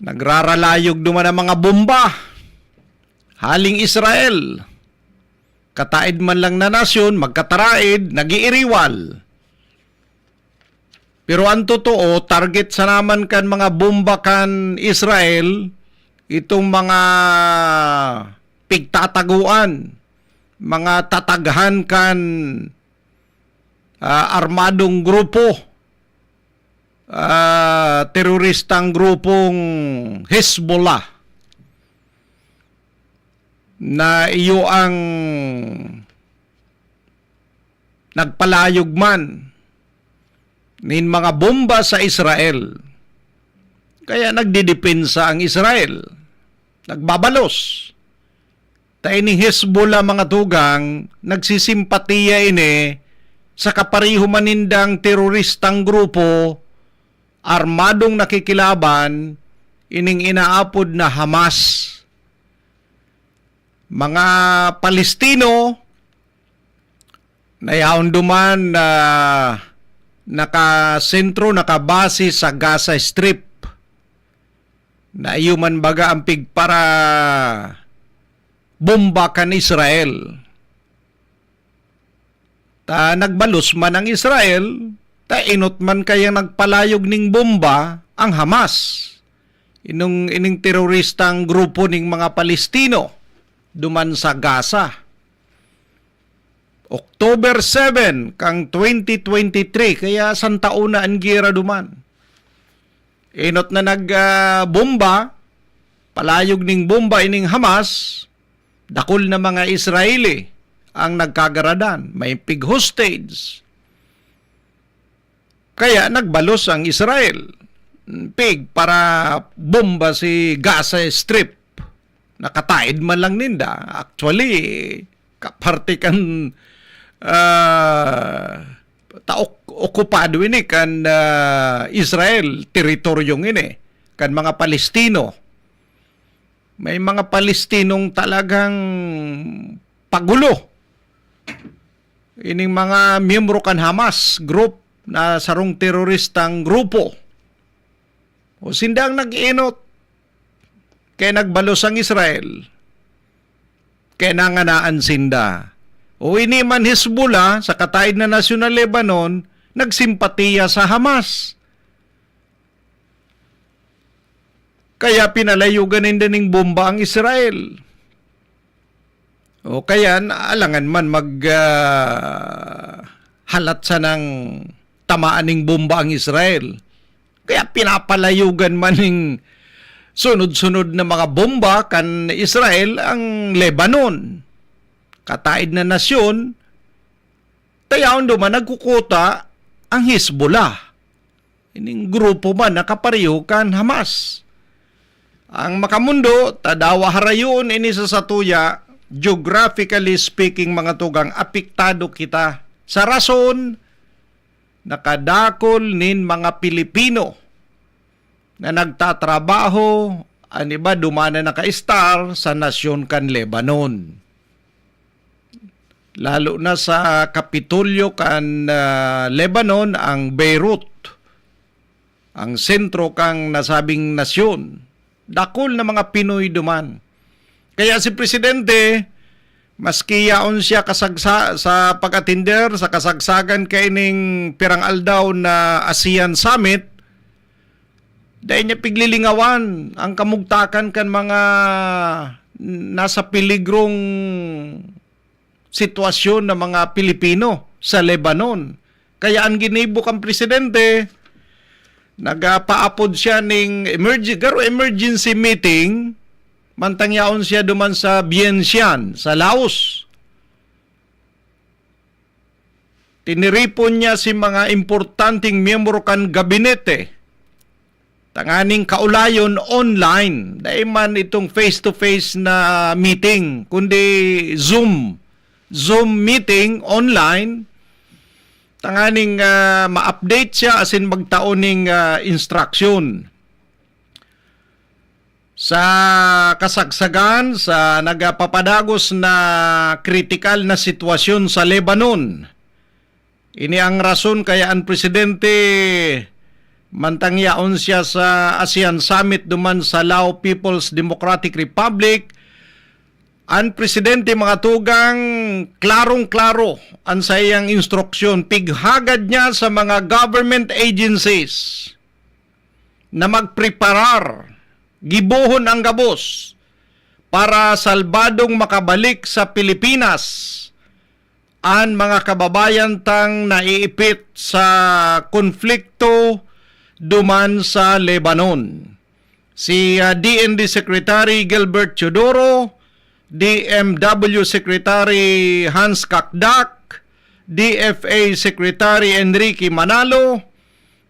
Nagraralayog duman ang mga bomba. Haling Israel. Kataid man lang na nasyon, magkataraid, nagiiriwal. Pero ang totoo, target sa naman kan mga bomba kan Israel, itong mga pigtataguan, mga tataghan kan armadong grupo, teroristang grupong Hezbollah na iyo ang nagpalayog man nin mga bomba sa Israel. Kaya nagdidepensa ang Israel, nagbabalos. Tayo ni Hezbollah mga tugang, nagsisimpatiya ini sa kapariho manindang teroristang grupo, armadong nakikilaban, ining inaapod na Hamas. Mga Palestino, nayaon duman na nakasentro, nakabase sa Gaza Strip, na iyuman baga ang pigpara bomba kan Israel. Nagbalos man ang Israel, inot man kaya nagpalayog ning bomba ang Hamas. Ining teroristang grupo ning mga Palestino duman sa Gaza. October 7 kang 2023, kaya santaon na ang gira duman. Inot na nagbomba, palayog ning bomba ining Hamas, dakol na mga Israeli ang nagkagaradan. May pig hostage. Kaya nagbalos ang Israel. Pig para bomba si Gaza Strip. Nakataid man lang ninda. Actually, kaparte kan okupado ini kan Israel, teritoryong ini kan mga Palestino. May mga Palestinong talagang pagulo. Ining mga miyembro kan Hamas group na sarong teroristang grupo. O sindang nag-inot kaya nagbalos ang Israel. Kaya nanganaan sinda. O ini man Hezbollah sa kataid na nasyon ng Lebanon, nagsimpatiya sa Hamas. Kaya pinalayugan nila ning bomba ang Israel. O kaya alangan man halat sa ng tamaan ning bomba ang Israel. Kaya pinapalayugan man ning sunod-sunod na mga bomba kan Israel ang Lebanon. Kataid na nasyon, tayaon duman nagkukuta ang Hezbollah. Ining grupo man nakapariho kan Hamas. Ang makamundo, tadawa harayon ini sa satuya, geographically speaking mga tugang, apektado kita sa rason nakadakol nin mga Pilipino na nagtatrabaho, ang iba dumana naka-star sa nasyon kan Lebanon. lalo na sa Kapitolyo kan Lebanon, ang Beirut, ang sentro kang nasabing nasyon. Dakol na mga Pinoy duman. Kaya si Presidente, maski yaon siya sa pag-atinder sa kasagsagan kaining pirang aldaw na ASEAN Summit, dahil niya piglilingawan ang kamugtakan kan mga nasa piligrong sitwasyon ng mga Pilipino sa Lebanon. Kaya ang ginibo kang Presidente, nagapaapod siya ng emergency meeting, mantangyaon siya duman sa Vientiane, sa Laos. Tiniripon niya si mga importanteng miyembro kan gabinete. Tanganing kaulayon online. Dahil man itong face-to-face na meeting, kundi Zoom meeting online. Tanganing ma-update siya asin magtaoning instruction. Sa kasagsagan sa nagapapadagos na kritikal na sitwasyon sa Lebanon. Ini ang rason kaya ang Presidente mantangyaon siya sa ASEAN Summit duman sa Lao People's Democratic Republic. Ang Presidente mga tugang klarong-klaro ang sayang instruksyon. Pighagad niya sa mga government agencies na magpreparar, gibuhon ang gabos para salbadong makabalik sa Pilipinas ang mga kababayan tang naiipit sa konflikto duman sa Lebanon. Si DND Secretary Gilbert Teodoro, DMW Secretary Hans Kakdak, DFA Secretary Enrique Manalo,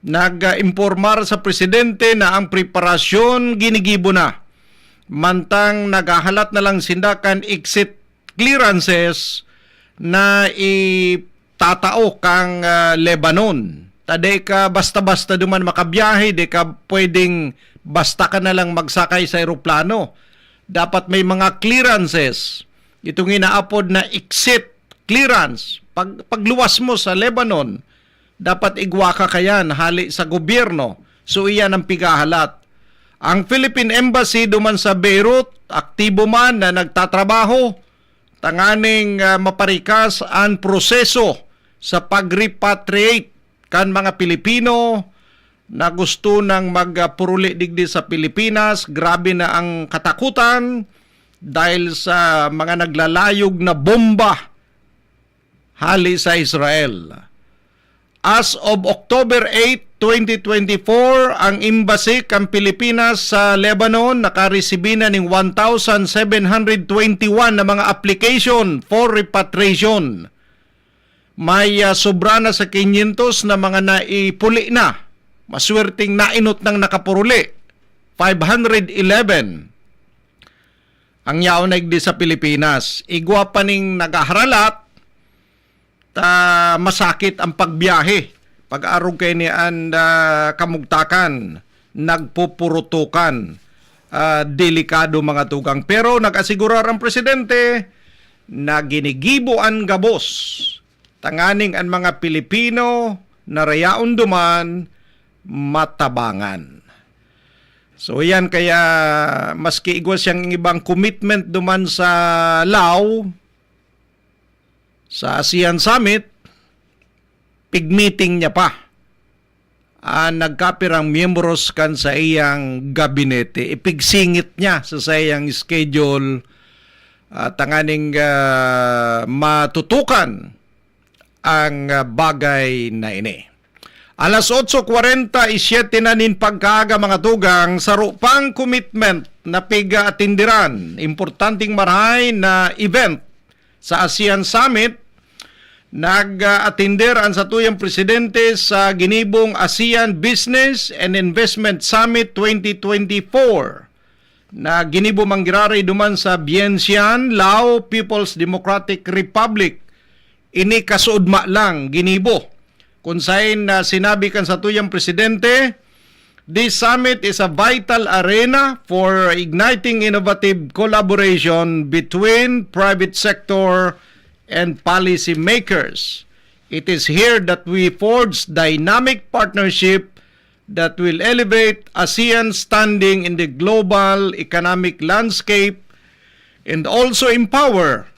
nag-impormar sa Presidente na ang preparasyon ginigibo na. Mantang naghahalat na lang sindakan exit clearances na itatao kang Lebanon. Taday ka basta-basta duman makabiyahe, di ka pwedeng basta ka na lang magsakay sa eroplano. Dapat may mga clearances. Itong inaapod na exit clearance. Pagluwas mo sa Lebanon, dapat igwa ka kayan hali sa gobyerno. So iyan ang pigahalat. Ang Philippine Embassy duman sa Beirut, aktibo man na nagtatrabaho, tanganing maparikas ang proseso sa pag-repatriate kan mga Pilipino na gusto nang magpuruli digdi sa Pilipinas. Grabe na ang katakutan dahil sa mga naglalayog na bomba hali sa Israel. As of October 8, 2024, ang Embassy ng Pilipinas sa Lebanon nakaresibi na ng 1,721 na mga application for repatriation. May sobra na sa 500 na mga naipuli na. Maswerteng nainot ng nakapuruli. 511. Ang yaon na igdi sa Pilipinas. Igwa pa ning nagaharalat, masakit ang pagbiyahe. Pag-arog kayo ni ang kamugtakan, nagpupurutukan, delikado mga tugang. Pero nag-asigurar ang Presidente na ginigibo ang gabos. Tanganing ang mga Pilipino na rayaon duman matabangan. So yan kaya maski igwas siyang ibang commitment duman sa Lao, sa ASEAN Summit, pig-meeting niya pa. Nagkapirang miyembros kan sa iyang gabinete. Ipigsingit niya sa sayang schedule tanganing matutukan ang bagay na ini. Alas 8:47 na nin pagkaaga mga tugang, sarupang commitment na piga-atindiran. Importanteng marahay na event sa ASEAN Summit. Nag-atinder ang satuyang Presidente sa ginibong ASEAN Business and Investment Summit 2024 na ginibo manggirari duman sa Vientiane, Lao People's Democratic Republic. Ini kasuudma lang ginibo. Kung saan sinabi kan sa tuyang Presidente, this summit is a vital arena for igniting innovative collaboration between private sector and policy makers. It is here that we forge dynamic partnership that will elevate ASEAN's standing in the global economic landscape and also empower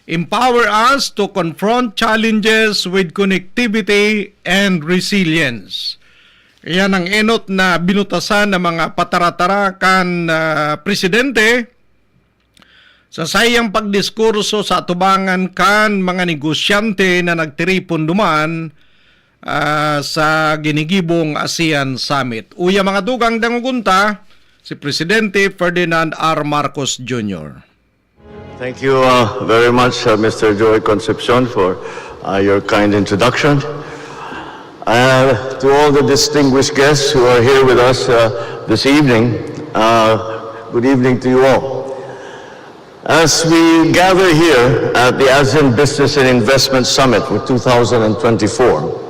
us to confront challenges with connectivity and resilience. Yan ang enot na binutasan ng mga pataratarakan presidente sa sayang pagdiskurso sa atubangan kan mga negosyante na nagtiripon duman sa ginigibong ASEAN Summit. Uya mga dugang dangugunta, si Presidente Ferdinand R. Marcos Jr. Thank you very much, Mr. Joy Concepcion, for your kind introduction. To all the distinguished guests who are here with us this evening, good evening to you all. As we gather here at the ASEAN Business and Investment Summit for 2024,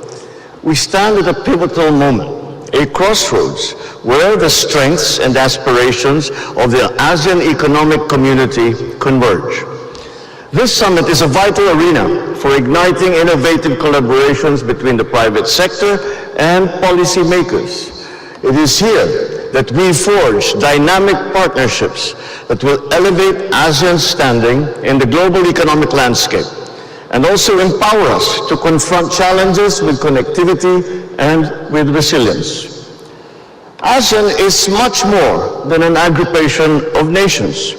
we stand at a pivotal moment, a crossroads, where the strengths and aspirations of the ASEAN economic community converge. This summit is a vital arena for igniting innovative collaborations between the private sector and policymakers. It is here that we forge dynamic partnerships that will elevate ASEAN's standing in the global economic landscape and also empower us to confront challenges with connectivity and with resilience. ASEAN is much more than an aggregation of nations.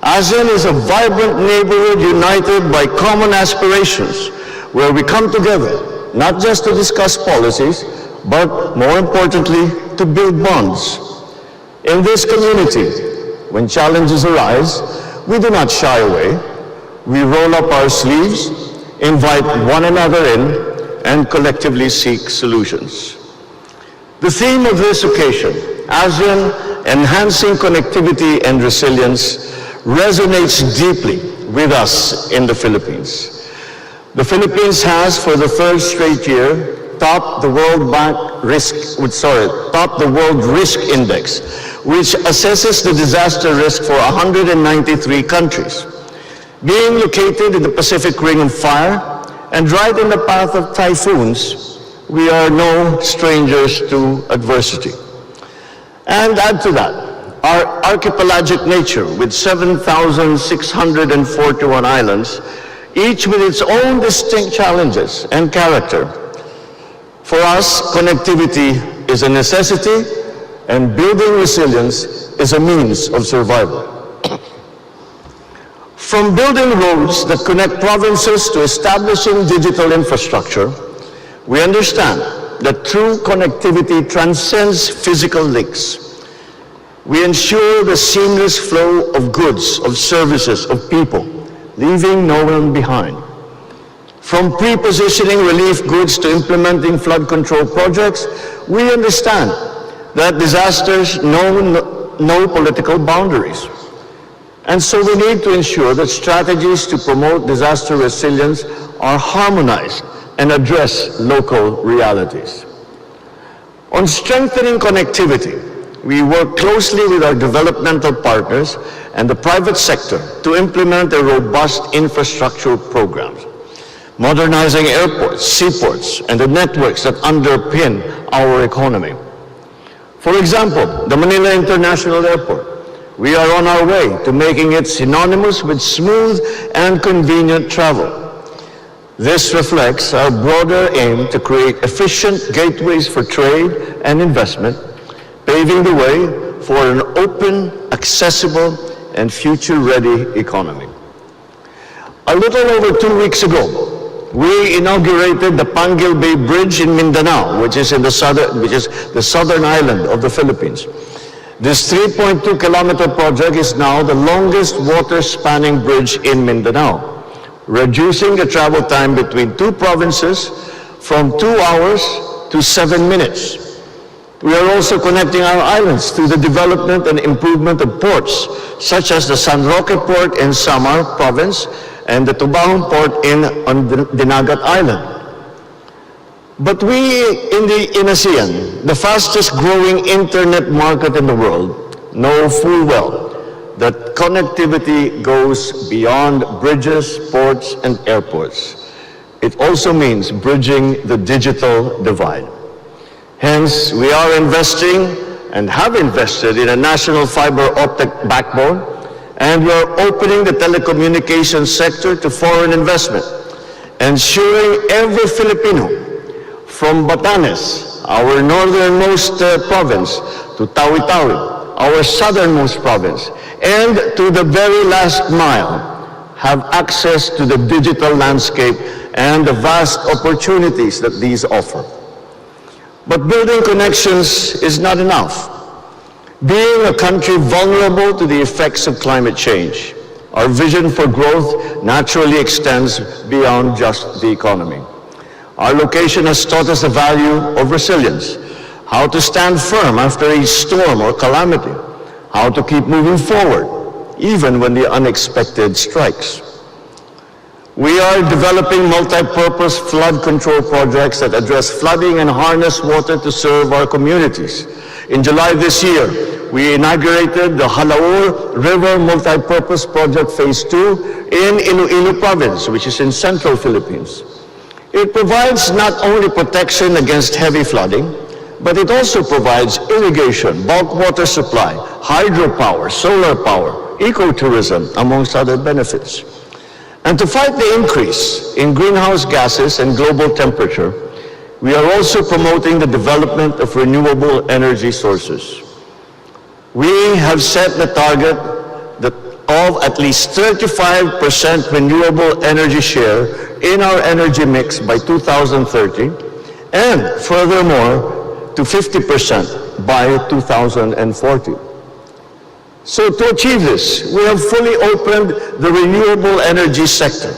ASEAN is a vibrant neighborhood united by common aspirations, where we come together not just to discuss policies, but more importantly, to build bonds. In this community, when challenges arise, we do not shy away. We roll up our sleeves, invite one another in, and collectively seek solutions. The theme of this occasion, ASEAN Enhancing Connectivity and Resilience, resonates deeply with us in the Philippines. The Philippines has, for the third straight year, topped the World Risk Index, which assesses the disaster risk for 193 countries. Being located in the Pacific Ring of Fire and right in the path of typhoons, we are no strangers to adversity. And add to that, our archipelagic nature with 7,641 islands, each with its own distinct challenges and character. For us, connectivity is a necessity, and building resilience is a means of survival. From building roads that connect provinces to establishing digital infrastructure, we understand that true connectivity transcends physical links. We ensure the seamless flow of goods, of services, of people, leaving no one behind. From pre-positioning relief goods to implementing flood control projects, we understand that disasters know no political boundaries. And so we need to ensure that strategies to promote disaster resilience are harmonized and address local realities. On strengthening connectivity, we work closely with our developmental partners and the private sector to implement a robust infrastructure programs, modernizing airports, seaports, and the networks that underpin our economy. For example, the Manila International Airport. We are on our way to making it synonymous with smooth and convenient travel. This reflects our broader aim to create efficient gateways for trade and investment, paving the way for an open, accessible, and future-ready economy. A little over 2 weeks ago, we inaugurated the Panguil Bay Bridge in Mindanao, which is the southern island of the Philippines. This 3.2-kilometer project is now the longest water-spanning bridge in Mindanao, reducing the travel time between two provinces from 2 hours to 7 minutes. We are also connecting our islands through the development and improvement of ports, such as the San Roque Port in Samar Province and the Tubahon Port on Dinagat Island. But we in ASEAN, the fastest growing internet market in the world, know full well that connectivity goes beyond bridges, ports, and airports. It also means bridging the digital divide. Hence, we are investing and have invested in a national fiber optic backbone, and we are opening the telecommunications sector to foreign investment, ensuring every Filipino, from Batanes, our northernmost province, to Tawi-Tawi, our southernmost province, and to the very last mile, have access to the digital landscape and the vast opportunities that these offer. But building connections is not enough. Being a country vulnerable to the effects of climate change, our vision for growth naturally extends beyond just the economy. Our location has taught us the value of resilience, how to stand firm after a storm or calamity, how to keep moving forward, even when the unexpected strikes. We are developing multi-purpose flood control projects that address flooding and harness water to serve our communities. In July this year, we inaugurated the Halaur River Multi-Purpose Project Phase 2 in Iloilo Province, which is in central Philippines. It provides not only protection against heavy flooding, but it also provides irrigation, bulk water supply, hydropower, solar power, ecotourism, amongst other benefits. And to fight the increase in greenhouse gases and global temperature, we are also promoting the development of renewable energy sources. We have set the target of at least 35% renewable energy share in our energy mix by 2030, and furthermore to 50% by 2040. So to achieve this, we have fully opened the renewable energy sector.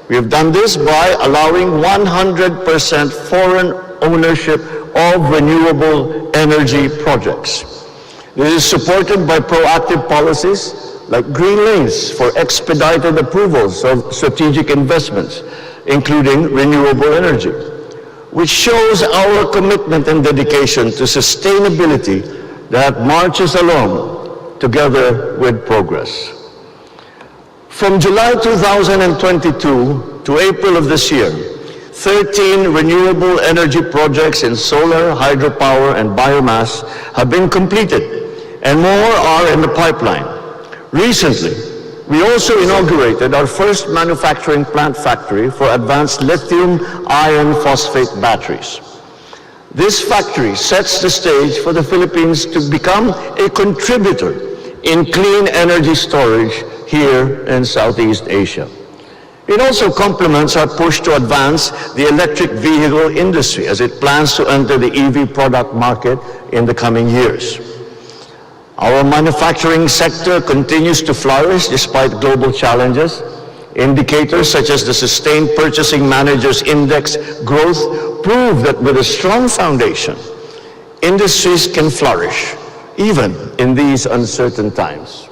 We have done this by allowing 100% foreign ownership of renewable energy projects. This is supported by proactive policies like green lanes for expedited approvals of strategic investments, including renewable energy, which shows our commitment and dedication to sustainability that marches along together with progress. From July 2022 to April of this year, 13 renewable energy projects in solar, hydropower, and biomass have been completed, and more are in the pipeline. Recently, we also inaugurated our first manufacturing plant factory for advanced lithium iron phosphate batteries. This factory sets the stage for the Philippines to become a contributor in clean energy storage here in Southeast Asia. It also complements our push to advance the electric vehicle industry as it plans to enter the EV product market in the coming years. Our manufacturing sector continues to flourish despite global challenges. Indicators such as the Sustained Purchasing Managers Index growth prove that with a strong foundation, industries can flourish, even in these uncertain times.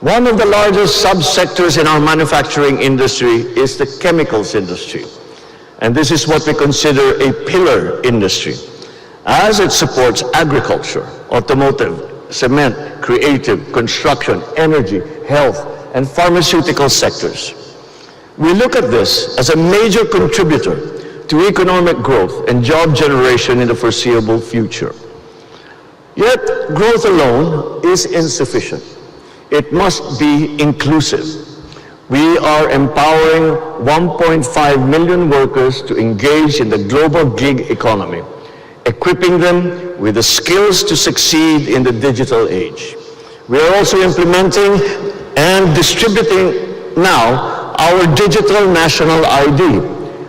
One of the largest subsectors in our manufacturing industry is the chemicals industry. And this is what we consider a pillar industry, as it supports agriculture, automotive, cement, creative, construction, energy, health, and pharmaceutical sectors. We look at this as a major contributor to economic growth and job generation in the foreseeable future. Yet, growth alone is insufficient. It must be inclusive. We are empowering 1.5 million workers to engage in the global gig economy, equipping them with the skills to succeed in the digital age. We are also implementing and distributing now our digital national ID,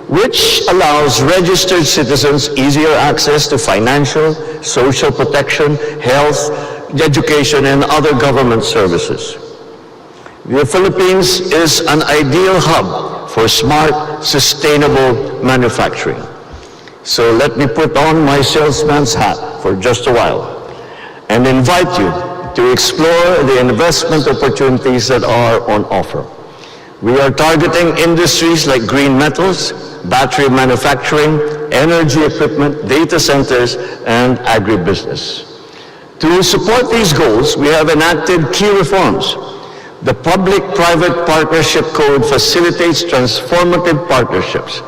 which allows registered citizens easier access to financial, social protection, health, education, and other government services. The Philippines is an ideal hub for smart, sustainable manufacturing. So let me put on my salesman's hat for just a while and invite you to explore the investment opportunities that are on offer. We are targeting industries like green metals, battery manufacturing, energy equipment, data centers, and agribusiness. To support these goals, we have enacted key reforms. The Public-Private Partnership Code facilitates transformative partnerships.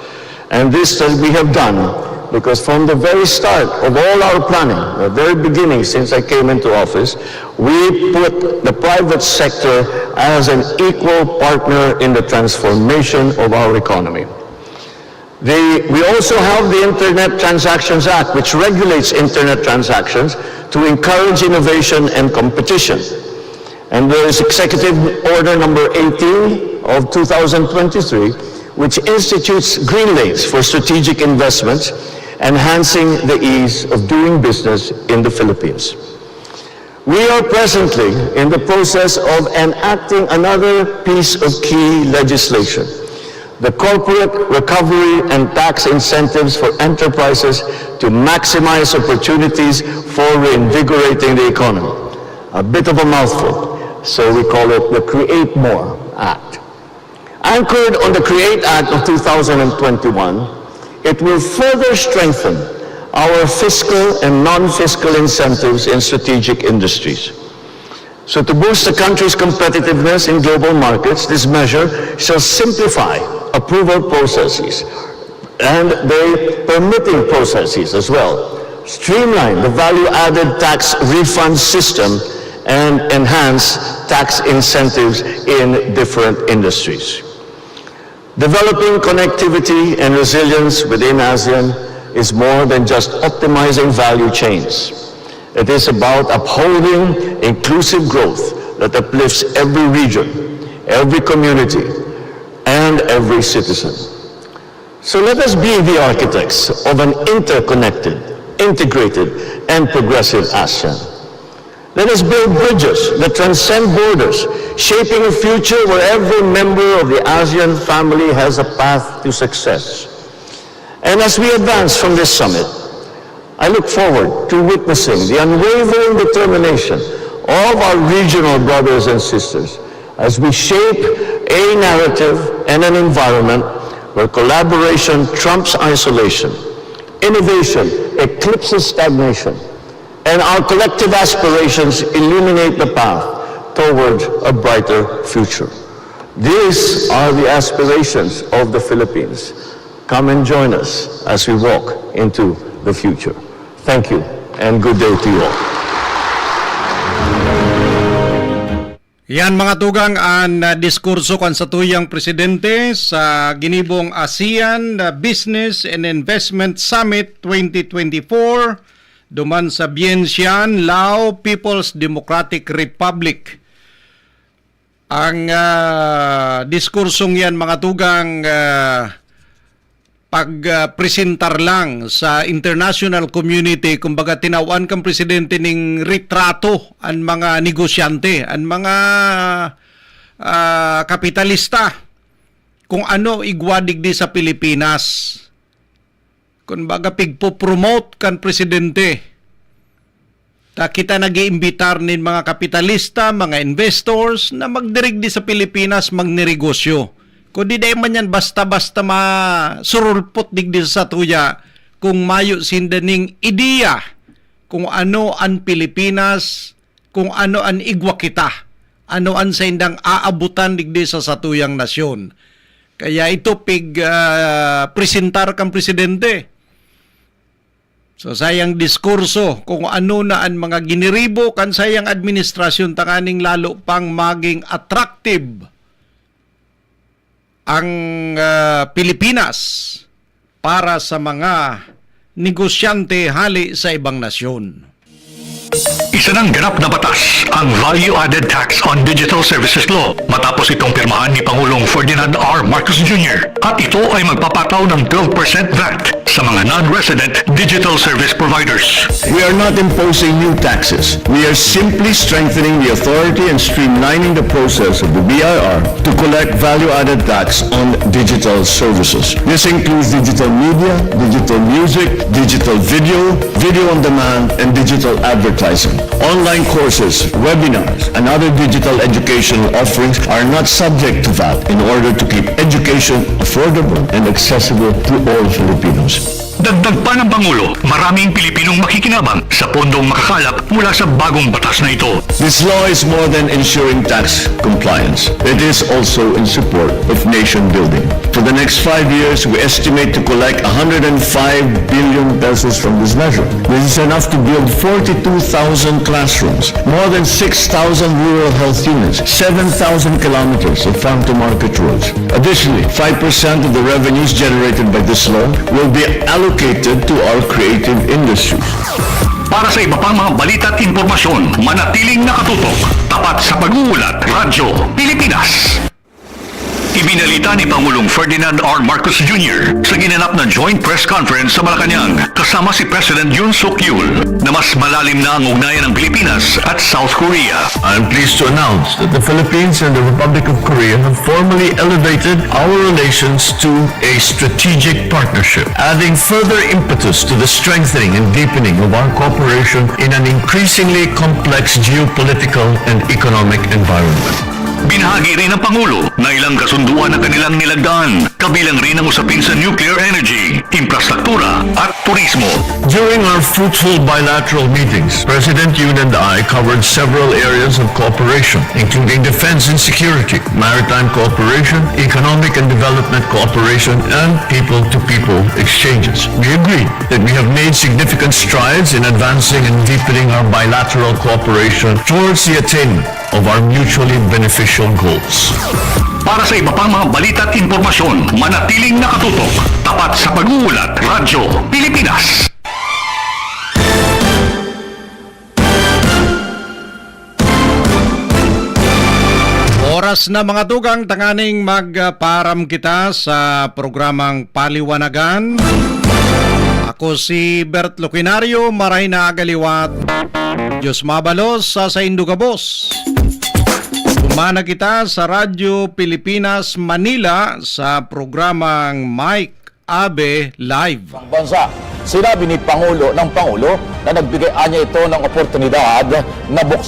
And this we have done because from the very start of all our planning, the very beginning since I came into office, we put the private sector as an equal partner in the transformation of our economy. We also have the Internet Transactions Act, which regulates internet transactions to encourage innovation and competition. And there is Executive Order number 18 of 2023, which institutes green lanes for strategic investments, enhancing the ease of doing business in the Philippines. We are presently in the process of enacting another piece of key legislation, the Corporate Recovery and Tax Incentives for Enterprises to maximize opportunities for reinvigorating the economy. A bit of a mouthful, so we call it the Create More Act. Anchored on the Create Act of 2021, it will further strengthen our fiscal and non-fiscal incentives in strategic industries. So to boost the country's competitiveness in global markets, this measure shall simplify approval processes and the permitting processes as well, streamline the value-added tax refund system, and enhance tax incentives in different industries. Developing connectivity and resilience within ASEAN is more than just optimizing value chains. It is about upholding inclusive growth that uplifts every region, every community, and every citizen. So let us be the architects of an interconnected, integrated, and progressive ASEAN. Let us build bridges that transcend borders, shaping a future where every member of the ASEAN family has a path to success. And as we advance from this summit, I look forward to witnessing the unwavering determination of our regional brothers and sisters as we shape a narrative and an environment where collaboration trumps isolation, innovation eclipses stagnation, and our collective aspirations illuminate the path toward a brighter future. These are the aspirations of the Philippines. Come and join us as we walk into the future. Thank you, and good day to you all. Yan mga tugang ang diskurso kan sa tuyang presidente sa ginibong ASEAN Business and Investment Summit 2024 duman sa Vientiane, Lao People's Democratic Republic. Ang diskursong yan mga tugang pagpresentar lang sa international community, kumbaga tinawan kang presidente ning retrato ang mga negosyante, ang mga kapitalista, kung ano igwadig di sa Pilipinas. Kumbaga pigpo-promote kan presidente. Ta kita nag-iimbitar nin mga kapitalista, mga investors na magdirig di sa Pilipinas magnegosyo. Kundi di man yan basta-basta masurulpot digdi sa tuya kung mayo sindaning ideya kung ano ang Pilipinas, kung ano ang igwa kita, ano ang sa indang aabutan digdi sa satuyang nasyon. Kaya ito presentar kang presidente. So sayang diskurso kung ano na ang mga giniribo kan sayang administrasyon takaning lalo pang maging attractive ang Pilipinas para sa mga negosyante hali sa ibang nasyon. Isa ng ganap na batas ang Value-Added Tax on Digital Services Law matapos itong pirmahan ni Pangulong Ferdinand R. Marcos Jr. At ito ay magpapataw ng 12% VAT sa mga non-resident digital service providers. We are not imposing new taxes. We are simply strengthening the authority and streamlining the process of the BIR to collect value-added tax on digital services. This includes digital media, digital music, digital video, video on demand, and digital advertising. Online courses, webinars, and other digital educational offerings are not subject to VAT in order to keep education affordable and accessible to all Filipinos. Dagdag pa ng Pangulo, maraming Pilipinong makikinabang sa pondong makakalap mula sa bagong batas na ito. This law is more than ensuring tax compliance. It is also in support of nation building. For the next 5 years, we estimate to collect 105 billion pesos from this measure. This is enough to build 42,000 classrooms, more than 6,000 rural health units, 7,000 kilometers of farm-to-market roads. Additionally, 5% of the revenues generated by this law will be allocated to our creative industries. Para sa iba pang mga balita at impormasyon, manatiling nakatutok, tapat sa pag-uulat, Radyo Pilipinas. Ibinalita ni Pangulong Ferdinand R. Marcos Jr. sa ginanap na joint press conference sa Malacanang kasama si President Yoon Suk-yeol na mas malalim na ang ugnayan ng Pilipinas at South Korea. I am pleased to announce that the Philippines and the Republic of Korea have formally elevated our relations to a strategic partnership, adding further impetus to the strengthening and deepening of our cooperation in an increasingly complex geopolitical and economic environment. Binahagi rin ng Pangulo na ilang kasunduan na kanilang nilagdaan, kabilang rin ang usapin sa nuclear energy, infrastruktura at turismo. During our fruitful bilateral meetings, President Yoon and I covered several areas of cooperation, including defense and security, maritime cooperation, economic and development cooperation, and people-to-people exchanges. We agreed that we have made significant strides in advancing and deepening our bilateral cooperation towards the attainment of our mutually beneficial goals. Para sa iba pang mga balita at impormasyon, manatiling nakatutok, tapat sa pag-uulat, Radyo Pilipinas. Oras na mga tugang, tanganing magparam kita sa programang Paliwanagan. Ako si Bert Lucinario, maray na agaliwat. Diyos mabalos sa Indugabos. Umana kita sa Radyo Pilipinas Manila sa programang Mike Abe Live. Bansa, sinabi ni Pangulo na nagbigay anya ito ng oportunidad na buksan